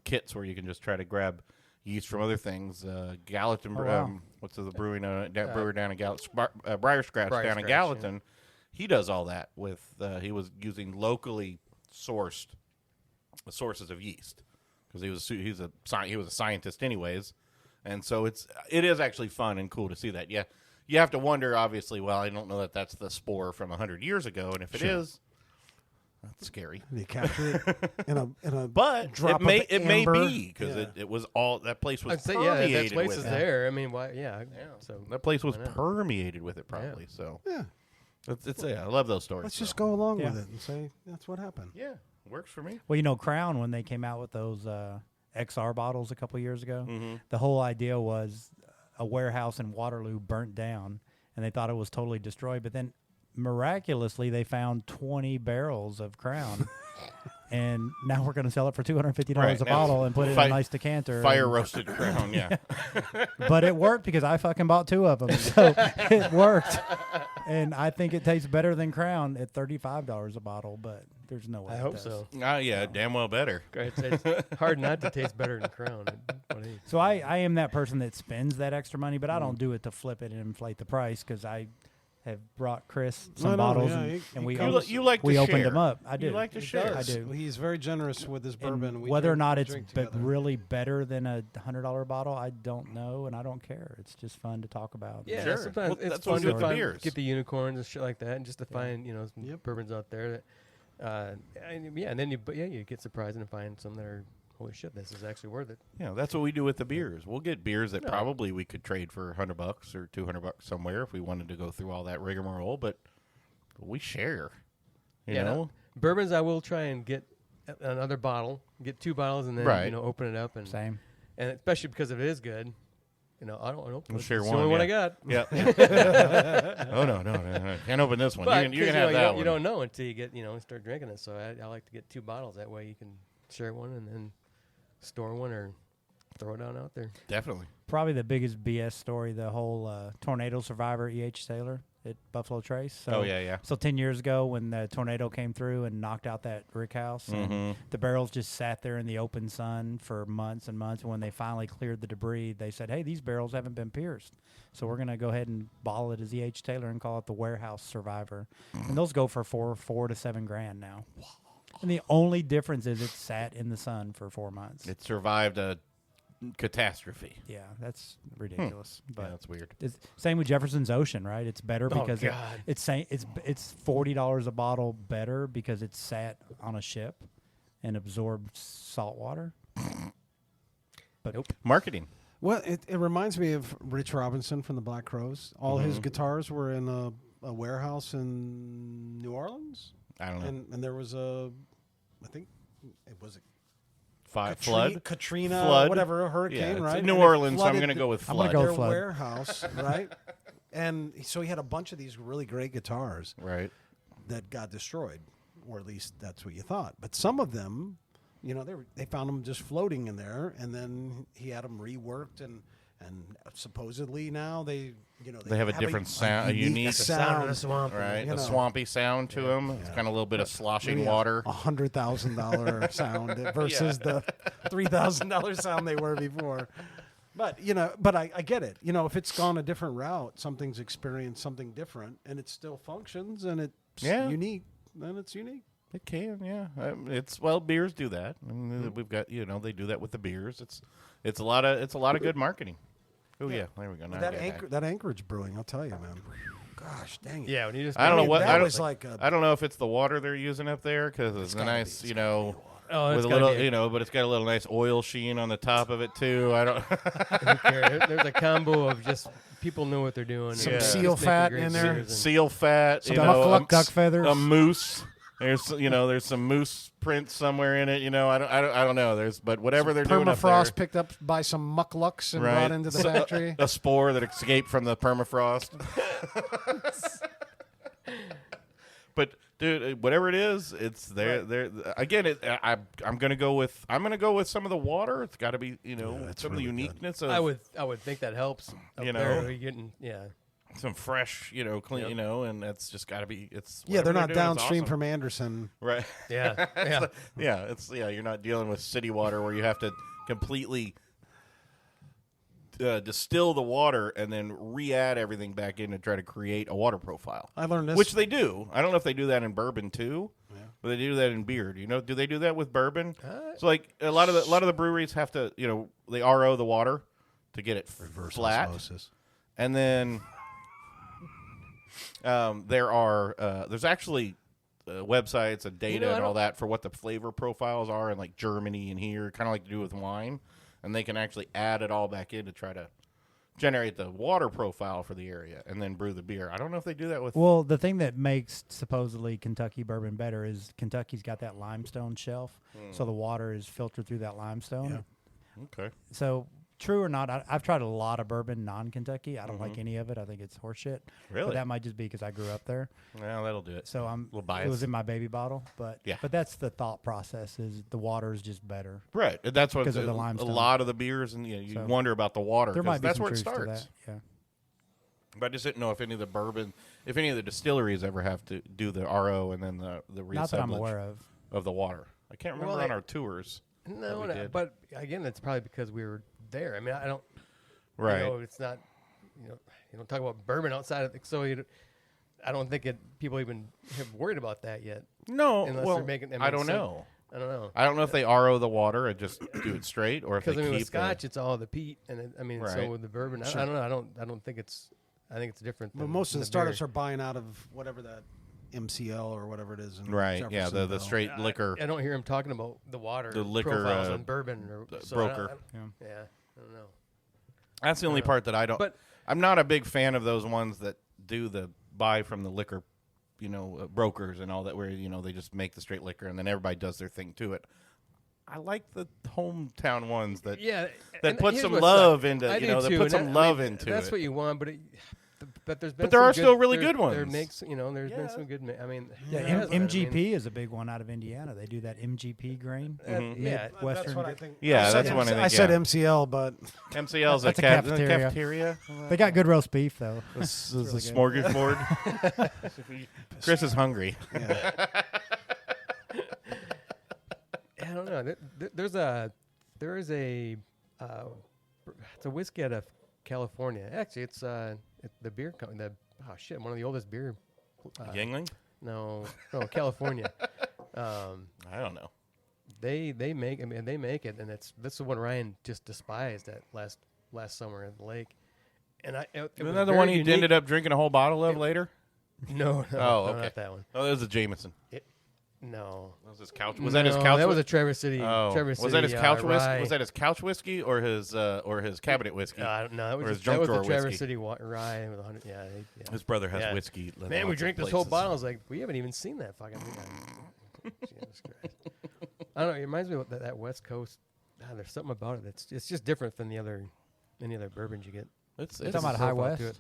kits where you can just try to grab yeast from other things. Gallatin, wow. what's the brewing brewer down in Gallatin? Briar Scratch Briar down in Scratch, Gallatin. He does all that with. He was using locally sourced sources of yeast because he was a scientist anyways, and so it is actually fun and cool to see that. Yeah, you have to wonder obviously. Well, I don't know that that's the spore from 100 years ago, and if it is, that's scary. They capture it in a But drop it may of be amber. because Yeah. it was all that place was I'd say, permeated that place with is it. there. I mean, why? Yeah. So That place was why not? permeated with it probably. So Yeah. I love those stories. Let's so. just go along Yeah. with it and say that's what happened. Yeah, works for me. Well, Crown, when they came out with those XR bottles a couple years ago, the whole idea was a warehouse in Waterloo burnt down, and they thought it was totally destroyed. But then miraculously, they found 20 barrels of Crown. And now we're going to sell it for $250 Right, a now bottle and put it in a nice decanter. Fire and- roasted Crown, yeah. But it worked because I fucking bought 2 of them. So it worked. And I think it tastes better than Crown at $35 a bottle, but there's no way I it hope does. so. Yeah, damn well better. It's hard not to taste better than Crown. So I am that person that spends that extra money, but I don't do it to flip it and inflate the price because I have brought Chris some No, bottles yeah, and, he- and he we comes- opened, You like to we share. opened them up. I do. You like to share. I do. He's very generous with his bourbon. And We whether or drink- not we it's drink together. really better than a $100 bottle, I don't know, and I don't care. It's just fun to talk about. Yeah, Sure. sometimes Well, it's that's what fun we do to with the find, beers. get the unicorns and shit like that, and just to find some Yep. bourbons out there that, and then you get surprised and find some that are holy shit, this is actually worth it. Yeah, that's what we do with the beers. We'll get beers that probably we could trade for $100 or $200 somewhere if we wanted to go through all that rigmarole, but we share. You know? no, bourbons I will try and get another bottle, get 2 bottles, and then Right. open it up and Same. and especially because if it is good, I don't open We'll it. share It's the one, only one I yeah. got. Yeah. Oh no, can't open this one. But You can 'cause, have that you one. don't know until you get start drinking it. So I like to get 2 bottles. That way you can share one and then store one or throw it down out there. Definitely. Probably the biggest BS story, the whole tornado survivor E.H. Taylor at Buffalo Trace. So, Oh, yeah. So 10 years ago when the tornado came through and knocked out that rick house, and the barrels just sat there in the open sun for months and months. And when they finally cleared the debris, they said, hey, these barrels haven't been pierced. So we're going to go ahead and bottle it as E.H. Taylor and call it the Warehouse Survivor. And those go for $4 to $7 grand now. And the only difference is it sat in the sun for 4 months. It survived a catastrophe. Yeah, that's ridiculous. Yeah, But that's weird. it's same with Jefferson's Ocean, right? It's better Oh, because God. it's $40 a bottle better because it sat on a ship and absorbed salt water. But Marketing. Well, it reminds me of Rich Robinson from the Black Crowes. All his guitars were in a warehouse in New Orleans, I don't know. and there was I think it was Flood. Katrina, Flood. whatever, a Yeah, hurricane, it's right? in New And it Orleans, so I'm flooded going to go with I'm gonna flood. go their flood. warehouse, right? And so he had a bunch of these really great guitars Right. that got destroyed, or at least that's what you thought. But some of them, they found them just floating in there, and then he had them reworked, and And supposedly now they have a different sound, a unique Sound of the swamp. right? You A know. swampy sound to them. It's kind of a little bit of sloshing water. $100,000 sound versus the $3,000 sound they were before. But but I get it. If it's gone a different route, something's experienced something different, and it still functions and it's unique. Then it's unique. It can, yeah. Beers do that. We've got they do that with the beers. It's a lot of good marketing. Oh yeah, there we go. Now That Anchorage Brewing, I'll tell you, man. Gosh, dang it. Yeah, when you just I don't know what that I don't, was like a- I don't know if it's the water they're using up there because it's a gotta nice, be. Oh, with it's a gotta little, be but it's got a little nice oil sheen on the top of it too. I don't. who cares? There's a combo of just people know what they're doing. Some and seal just making fat great in there. beers and- Seal fat, duck feathers. a moose. There's some moose print somewhere in it. I don't know. But whatever they're doing up there. Permafrost picked up by some mucklucks and brought into the factory. A spore that escaped from the permafrost. But dude, whatever it is, it's there. Right. There again. I'm gonna go with some of the water. It's got to be some of the uniqueness of I would think that helps. Up You know. there, you're getting some fresh, clean, Yep. and that's just got to be. It's Yeah, they're whatever not doing, it's downstream awesome. from Anderson. Right. yeah. You're not dealing with city water where you have to completely distill the water and then re-add everything back in to try to create a water profile. I learned this. Which they do. I don't know if they do that in bourbon too, but they do that in beer. Do they do that with bourbon? So like a lot of the breweries have to, they RO the water to get it flat, osmosis. and then there's actually websites and data and all that for what the flavor profiles are in like Germany and here, kind of like to do with wine, and they can actually add it all back in to try to generate the water profile for the area and then brew the beer. I don't know if they do that with. Well, the thing that makes supposedly Kentucky bourbon better is Kentucky's got that limestone shelf, so the water is filtered through that limestone. Okay. So true or not, I've tried a lot of bourbon non-Kentucky. I don't like any of it. I think it's horseshit. Really? But that might just be because I grew up there. Well, that'll do it. So I'm. Little It bias. was in my baby bottle, but Yeah. But that's the thought process: is the water is just better. Right. That's what Because of the a limestone. lot of the beers, and you So, wonder about the water. There 'cause might be that's some where it truth to starts. that. Yeah. But I just didn't know if any of the distilleries ever have to do the RO and then the Not that I'm reassemblage aware of. of the water. I can't remember Well, on our tours. No, we no, did. but again, that's probably because we were there. I mean, I don't. Right. It's not. You don't talk about bourbon outside of I don't think people even have worried about that yet. No, Unless well, they're making. I don't know. I don't know. I don't know if they RO the water and just do it straight, or if they Because keep with Scotch, it's all the peat, and so Right. with the bourbon, Sure. I don't know. I don't think it's. I think it's different. But than most of the beer. startups are buying out of whatever that MCL or whatever it is. In right. Yeah, the Jeffersonville. straight liquor. I don't hear him talking about the water, The liquor, profiles on bourbon or broker. I don't know. That's the only part that I don't. But- I'm not a big fan of those ones that do the buy from the liquor, brokers and all that, where they just make the straight liquor and then everybody does their thing to it. I like the hometown ones that and put here's some what love sucks. into I do that too, put and some that- love I mean, into that's it. what you want, but there's been there some are still really there- good There ones. makes there's been some good. I mean, Yeah, there has been. I MGP mean, is a big one out of Indiana. They do that MGP grain. yeah, That's Western. what I think. Yeah, I said that's the one I think, I said yeah. MCL, but MCL's That's a cafeteria. cafeteria. They got good roast beef though. This is a really good. smorgasbord. Chris is hungry. yeah. I don't know. There is a it's a whiskey out of California. Actually, it's the beer company. One of the oldest beer. Yingling? No, California. I don't know. They make it, and this is the one Ryan just despised that last summer at the lake. And Isn't that the one he ended up drinking a whole bottle of later? No, Oh, okay. not that one. Oh, that was a Jameson. No, That was his couch. Was that his couch? That was a whiskey? Traverse City. Oh, Traverse was that his City, couch whiskey? rye. Was that his couch whiskey or his cabinet whiskey? No, that or was his that junk was drawer the Traverse whiskey? City rye with 100. Yeah, His brother has Yeah. whiskey. Man, we drank this whole bottle. I was like, we haven't even seen that fucking thing. Jesus Christ. I don't know. It reminds me of that West Coast. There's something about it. It's just different than any other bourbons you get. It's Talking about High profile to West. it.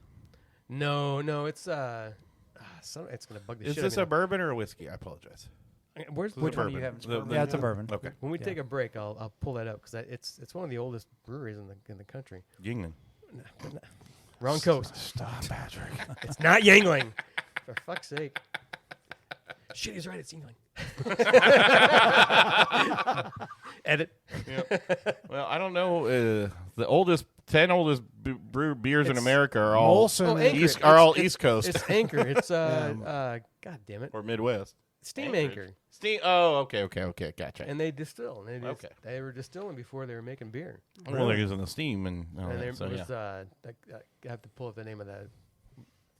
No, it's it's gonna bug the Is shit. this a bourbon or a whiskey? I apologize. Where's Which one do you bourbon. have? The- Yeah, it's a bourbon. Okay. When we Yeah. take a break, I'll pull that up because it's one of the oldest breweries in the country. Yingling. Wrong coast. Stop, Patrick. It's not Yangling. For fuck's sake. Shit, he's right. It's Yangling. Edit. Well, I don't know. The 10 oldest beers in America are all Molson. Anchor. East Coast It's Anchor. It's God damn it. or Midwest. Steam Anchor. Oh, okay, gotcha. And they distill. Okay. They were distilling before they were making beer. Well, they're using the steam and all And that, there so, was yeah. I have to pull up the name of that,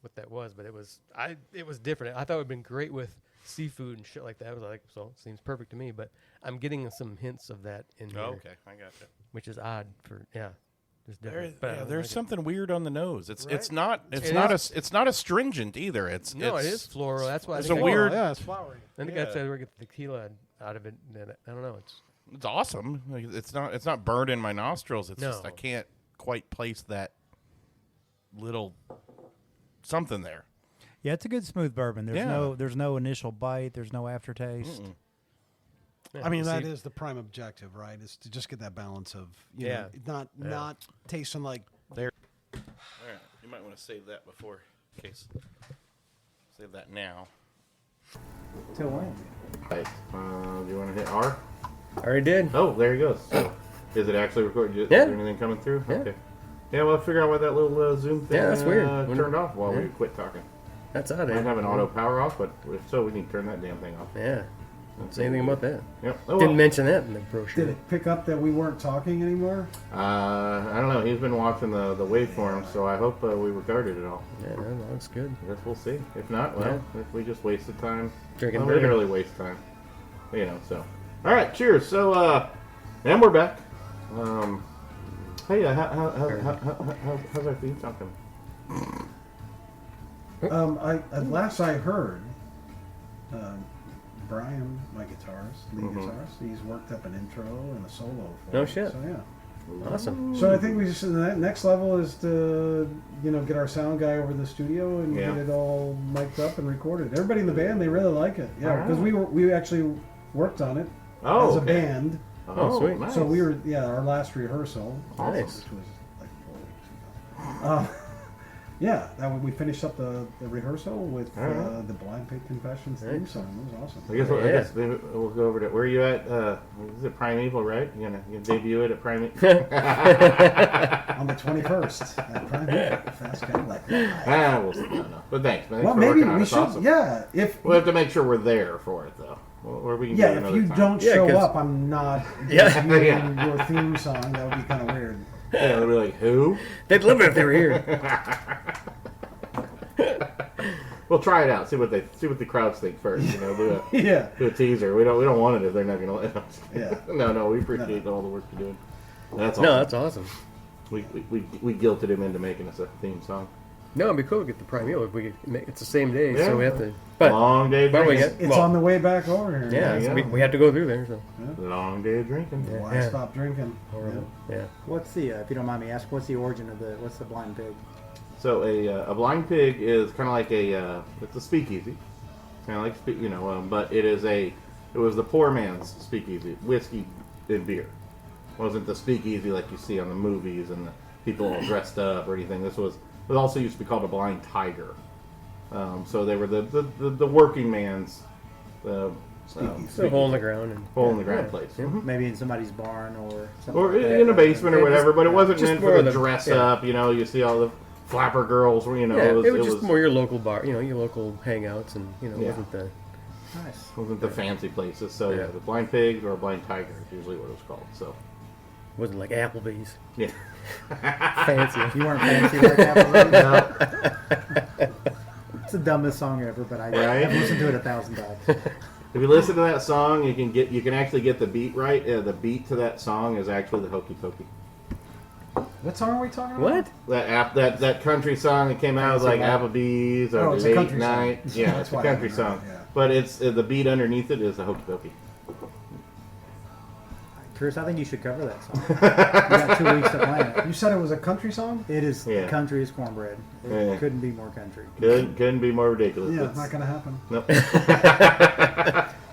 what that was, but it was different. I thought it would have been great with seafood and shit like that. I was like, so it seems perfect to me. But I'm getting some hints of that in here, Okay, I gotcha. which is odd for There's different. but I don't There's like it. something weird on the nose. It's Right. not It it's not astringent either. It's No, it is floral. That's why. I it's think a I- weird- Yeah, it's flowery. I think that's how we get the tequila out of it. And I don't know. It's awesome. Like, it's not burned in my nostrils. It's just No. I can't quite place that little something there. Yeah, it's a good smooth bourbon. Yeah. There's no initial bite. There's no aftertaste. Yeah, I mean, you that see- is the prime objective, right? Is to just get that balance of, Yeah. not tasting like. All right, you might want to save that before in case. Save that now. Till when? Right. Do you want to hit R? I already did. Oh, there he goes. So, is it actually recording? Is Yeah. there anything coming through? Yeah. Okay. Yeah, well, figure out why that little Zoom thing Yeah, that's weird. turned off while Yeah. we quit talking. That's odd. I have an auto power off, but if so, we need to turn that damn thing off. Yeah. Don't say anything about that. Yep. Oh, Didn't well. mention that in the brochure. Did it pick up that we weren't talking anymore? I don't know. He's been watching the waveform, so I hope we recorded it all. Yeah, that looks good. I guess we'll see. If not, well, if we just wasted time. Drinking well, we didn't bourbon. really waste time. So. All right, cheers. So, and we're back. Hey, how's our theme song coming? Last I heard, Brian, my guitarist, lead Mm-hmm. guitarist, he's worked up an intro and a solo for No it. shit. So yeah. Awesome. So I think we just the next level is to get our sound guy over to the studio and Yeah. get it all mic'd up and recorded. Everybody in the band, they really like it. Yeah, because we actually worked on it Oh, as a okay. band. Oh, sweet. Nice. So we were our last rehearsal, Nice. which was like 4 weeks ago. We finished up the rehearsal with Alright. the Blind Pig Confessions theme song. It was awesome. I guess, I Yeah. guess maybe we'll go over to where are you at? Is it Primeval, right? You're gonna debut it at Primeval. On the 21st at Prime Fast Cadillac. We'll see. No. But thanks, man. Well, Thanks for maybe working on it. we It's should. awesome. Yeah, if We'll have to make sure we're there for it, though. Or we can do it if another you time. don't Yeah, show 'cause- up, I'm not Yeah. doing your theme song. That would be kind of weird. Yeah, they'll be like, who? They'd love it if they were here. We'll try it out. See what the crowds think first. Yeah. Do a teaser. We don't want it if they're not gonna let us. Yeah. No. We appreciate all the work you're doing. That's awesome. No, that's awesome. We guilted him into making us a theme song. No, it'd be cool to get the Primeval if we could make it's the same day, Yeah. so we have to. But Long day of but we drinking. get It's on the way back over here. yeah, you so go. we have to go through there. So Long day of drinking. Why Yeah. stop drinking? horrible. Yeah. What's the, if you don't mind me asking, what's the origin of what's the blind pig? So a blind pig is kind of like it's a speakeasy, kind of like but it was the poor man's speakeasy, whiskey and beer. It wasn't the speakeasy like you see on the movies and the people all dressed up or anything. It also used to be called a blind tiger. So they were the working man's So hole in the ground and hole in the ground place. Yeah. Mhm. Maybe in somebody's barn or something. Or like that. in a basement or Yeah, whatever, but it wasn't just meant more for of the the- dress yeah. up. You see all the flapper girls. yeah, it was just more your local bar, your local hangouts, and it Yeah. wasn't the Nice. wasn't the fancy places. So Yeah. the blind pig or a blind tiger is usually what it was called. So wasn't like Applebee's yeah, fancy. You weren't fancy like that. It's the dumbest song ever, but I've listened to it 1,000 times. if you listen to that song, you can actually get the beat right. The beat to that song is actually the Hokey Pokey. What song are we talking about? What? That country song that came out was like Applebee's or it's a Late country song. Night. Yeah, That's it's a why I country remember, song. yeah. But it's the beat underneath it is the Hokey Pokey. Chris, I think you should cover that song. You got 2 weeks to plan it. You said it was a country song? It is Yeah. country is cornbread. It Yeah. couldn't be more country. Couldn't be more ridiculous. Yeah, It's not going to happen. Nope.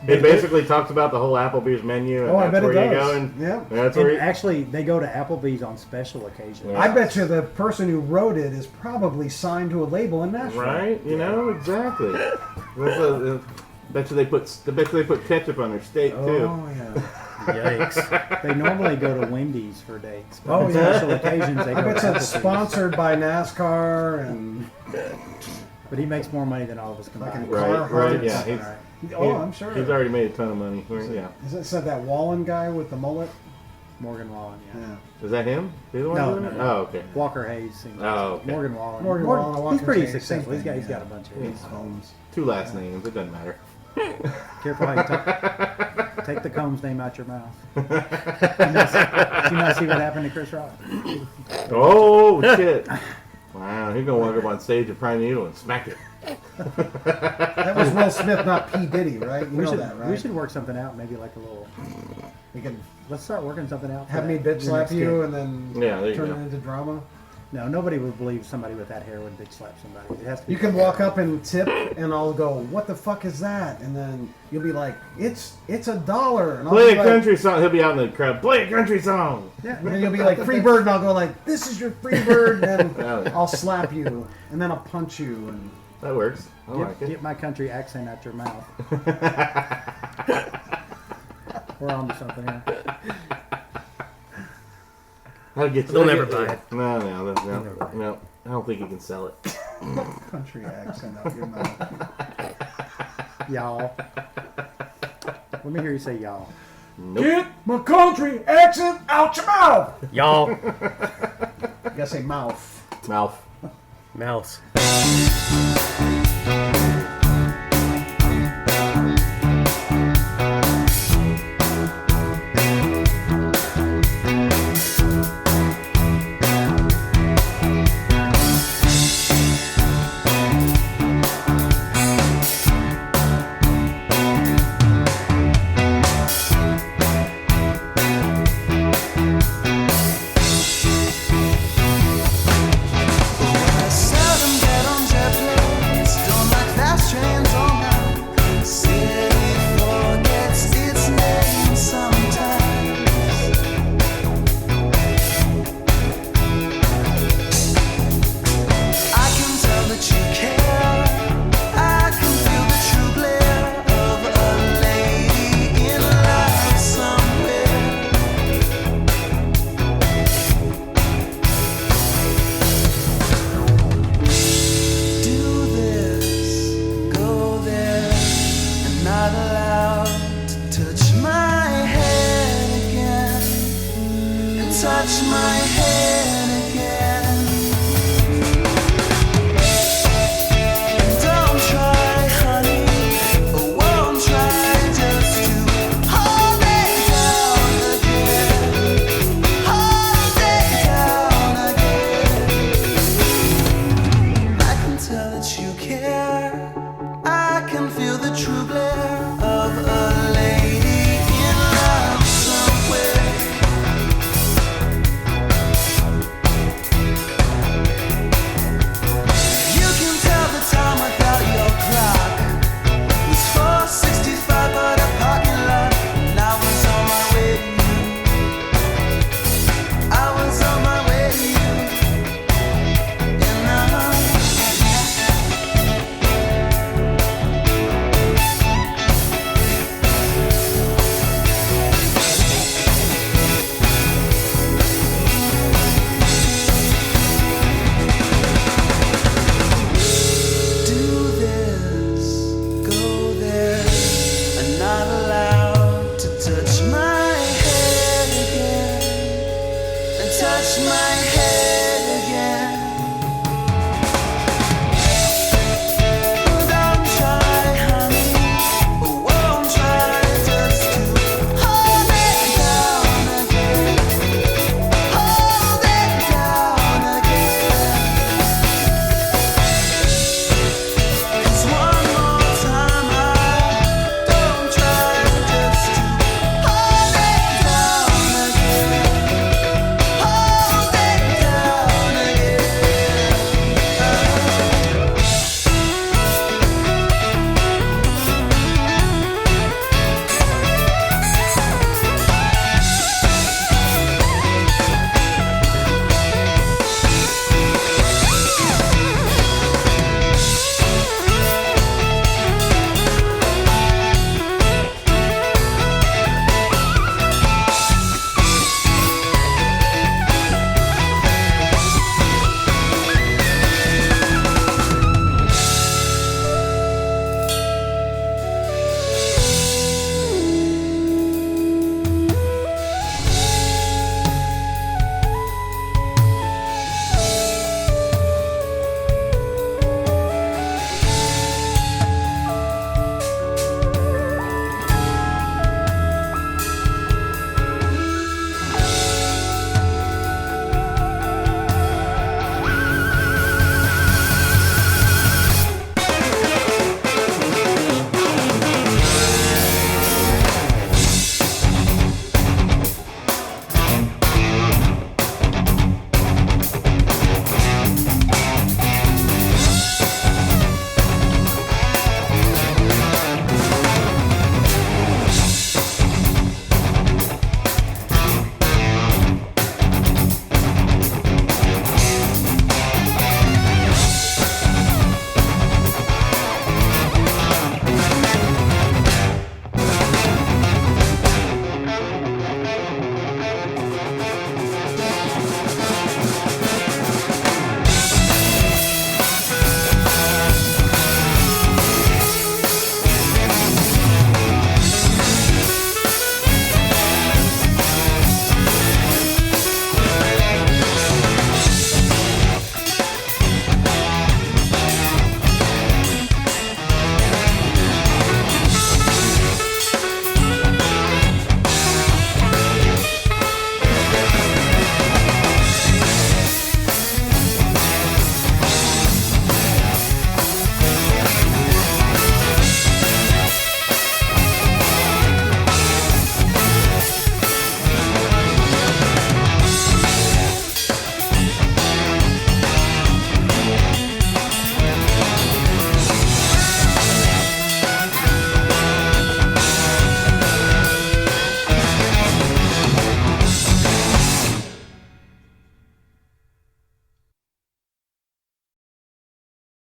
It basically talks about the whole Applebee's menu, and Oh, I that's bet it where you does. go. And Yeah. that's And where you, actually, they go to Applebee's on special occasions. Yeah. I bet you the person who wrote it is probably signed to a label in Nashville. right? You know exactly. Bet you they put ketchup on their steak too. Oh yeah. Yikes. They normally go to Wendy's for dates. But Oh, on yeah. special occasions, they I go bet to you it's Applebee's. sponsored by NASCAR and But he makes more money than all of us fucking combined. Right, Carhartt. right, yeah, he's- Oh, I'm sure. He's already made a ton of money. Yeah. Is that that Wallen guy with the mullet? Morgan Wallen, yeah. Yeah. Is that him? Is he the one No, doing no, it? no. Oh, okay. Walker Hayes. sings. Oh, okay. Morgan Wallen. Morgan Wallen, He's Walker pretty Hayes, successful. same He's thing, got a yeah. bunch of He's Holmes. 2 last names. It doesn't matter. Careful how you take the Combs name out your mouth. You not see what happened to Chris Rock? Oh shit! Wow, he's gonna walk up on stage at Primeval and smack it. That was Will Smith, not P. Diddy, right? You We know should that, right? we should work something out. Maybe like a little. We can Let's start working something out. for have me that- bitch your slap next you gig. and then Yeah, there you turn go. it into drama. No, nobody would believe somebody with that hair would bitch slap somebody. It has to be. You can walk up and tip, and I'll go, "What the fuck is that?" And then you'll be like, "It's $1." And I'll Play be a like, country song. He'll be out in the crowd. Play a country song. Yeah, And then you'll be like, "Free bird," and I'll go like, "This is your free bird," and Oh, then yeah. I'll slap you, and then I'll punch you, and That works. I like it. Get my country accent out your mouth. We're on to something here. That'll get They'll that'll never get- buy it. No. I don't think you can sell it. country accent out your mouth. Y'all. Let me hear you say y'all. Nope. Get my country accent out your mouth. Y'all. You gotta say mouth. Mouth. Mouse. Seldom get on jet planes, don't like fast trains on now. City forgets its name sometimes. I can tell that you care. I can feel the true glare of a lady in love somewhere. Do this, go there, and not allowed to touch my head again, and touch my head again. Don't try, honey, won't try just to hold it down again, hold it down again. I can tell that you care. I can feel the true glare of a lady in love somewhere. You can tell the time without your clock. It was 4:65 but a parking lot, and I was on my way to you. I was on my way to you. And now do this, go there, and not allowed to touch my head again, and touch my head.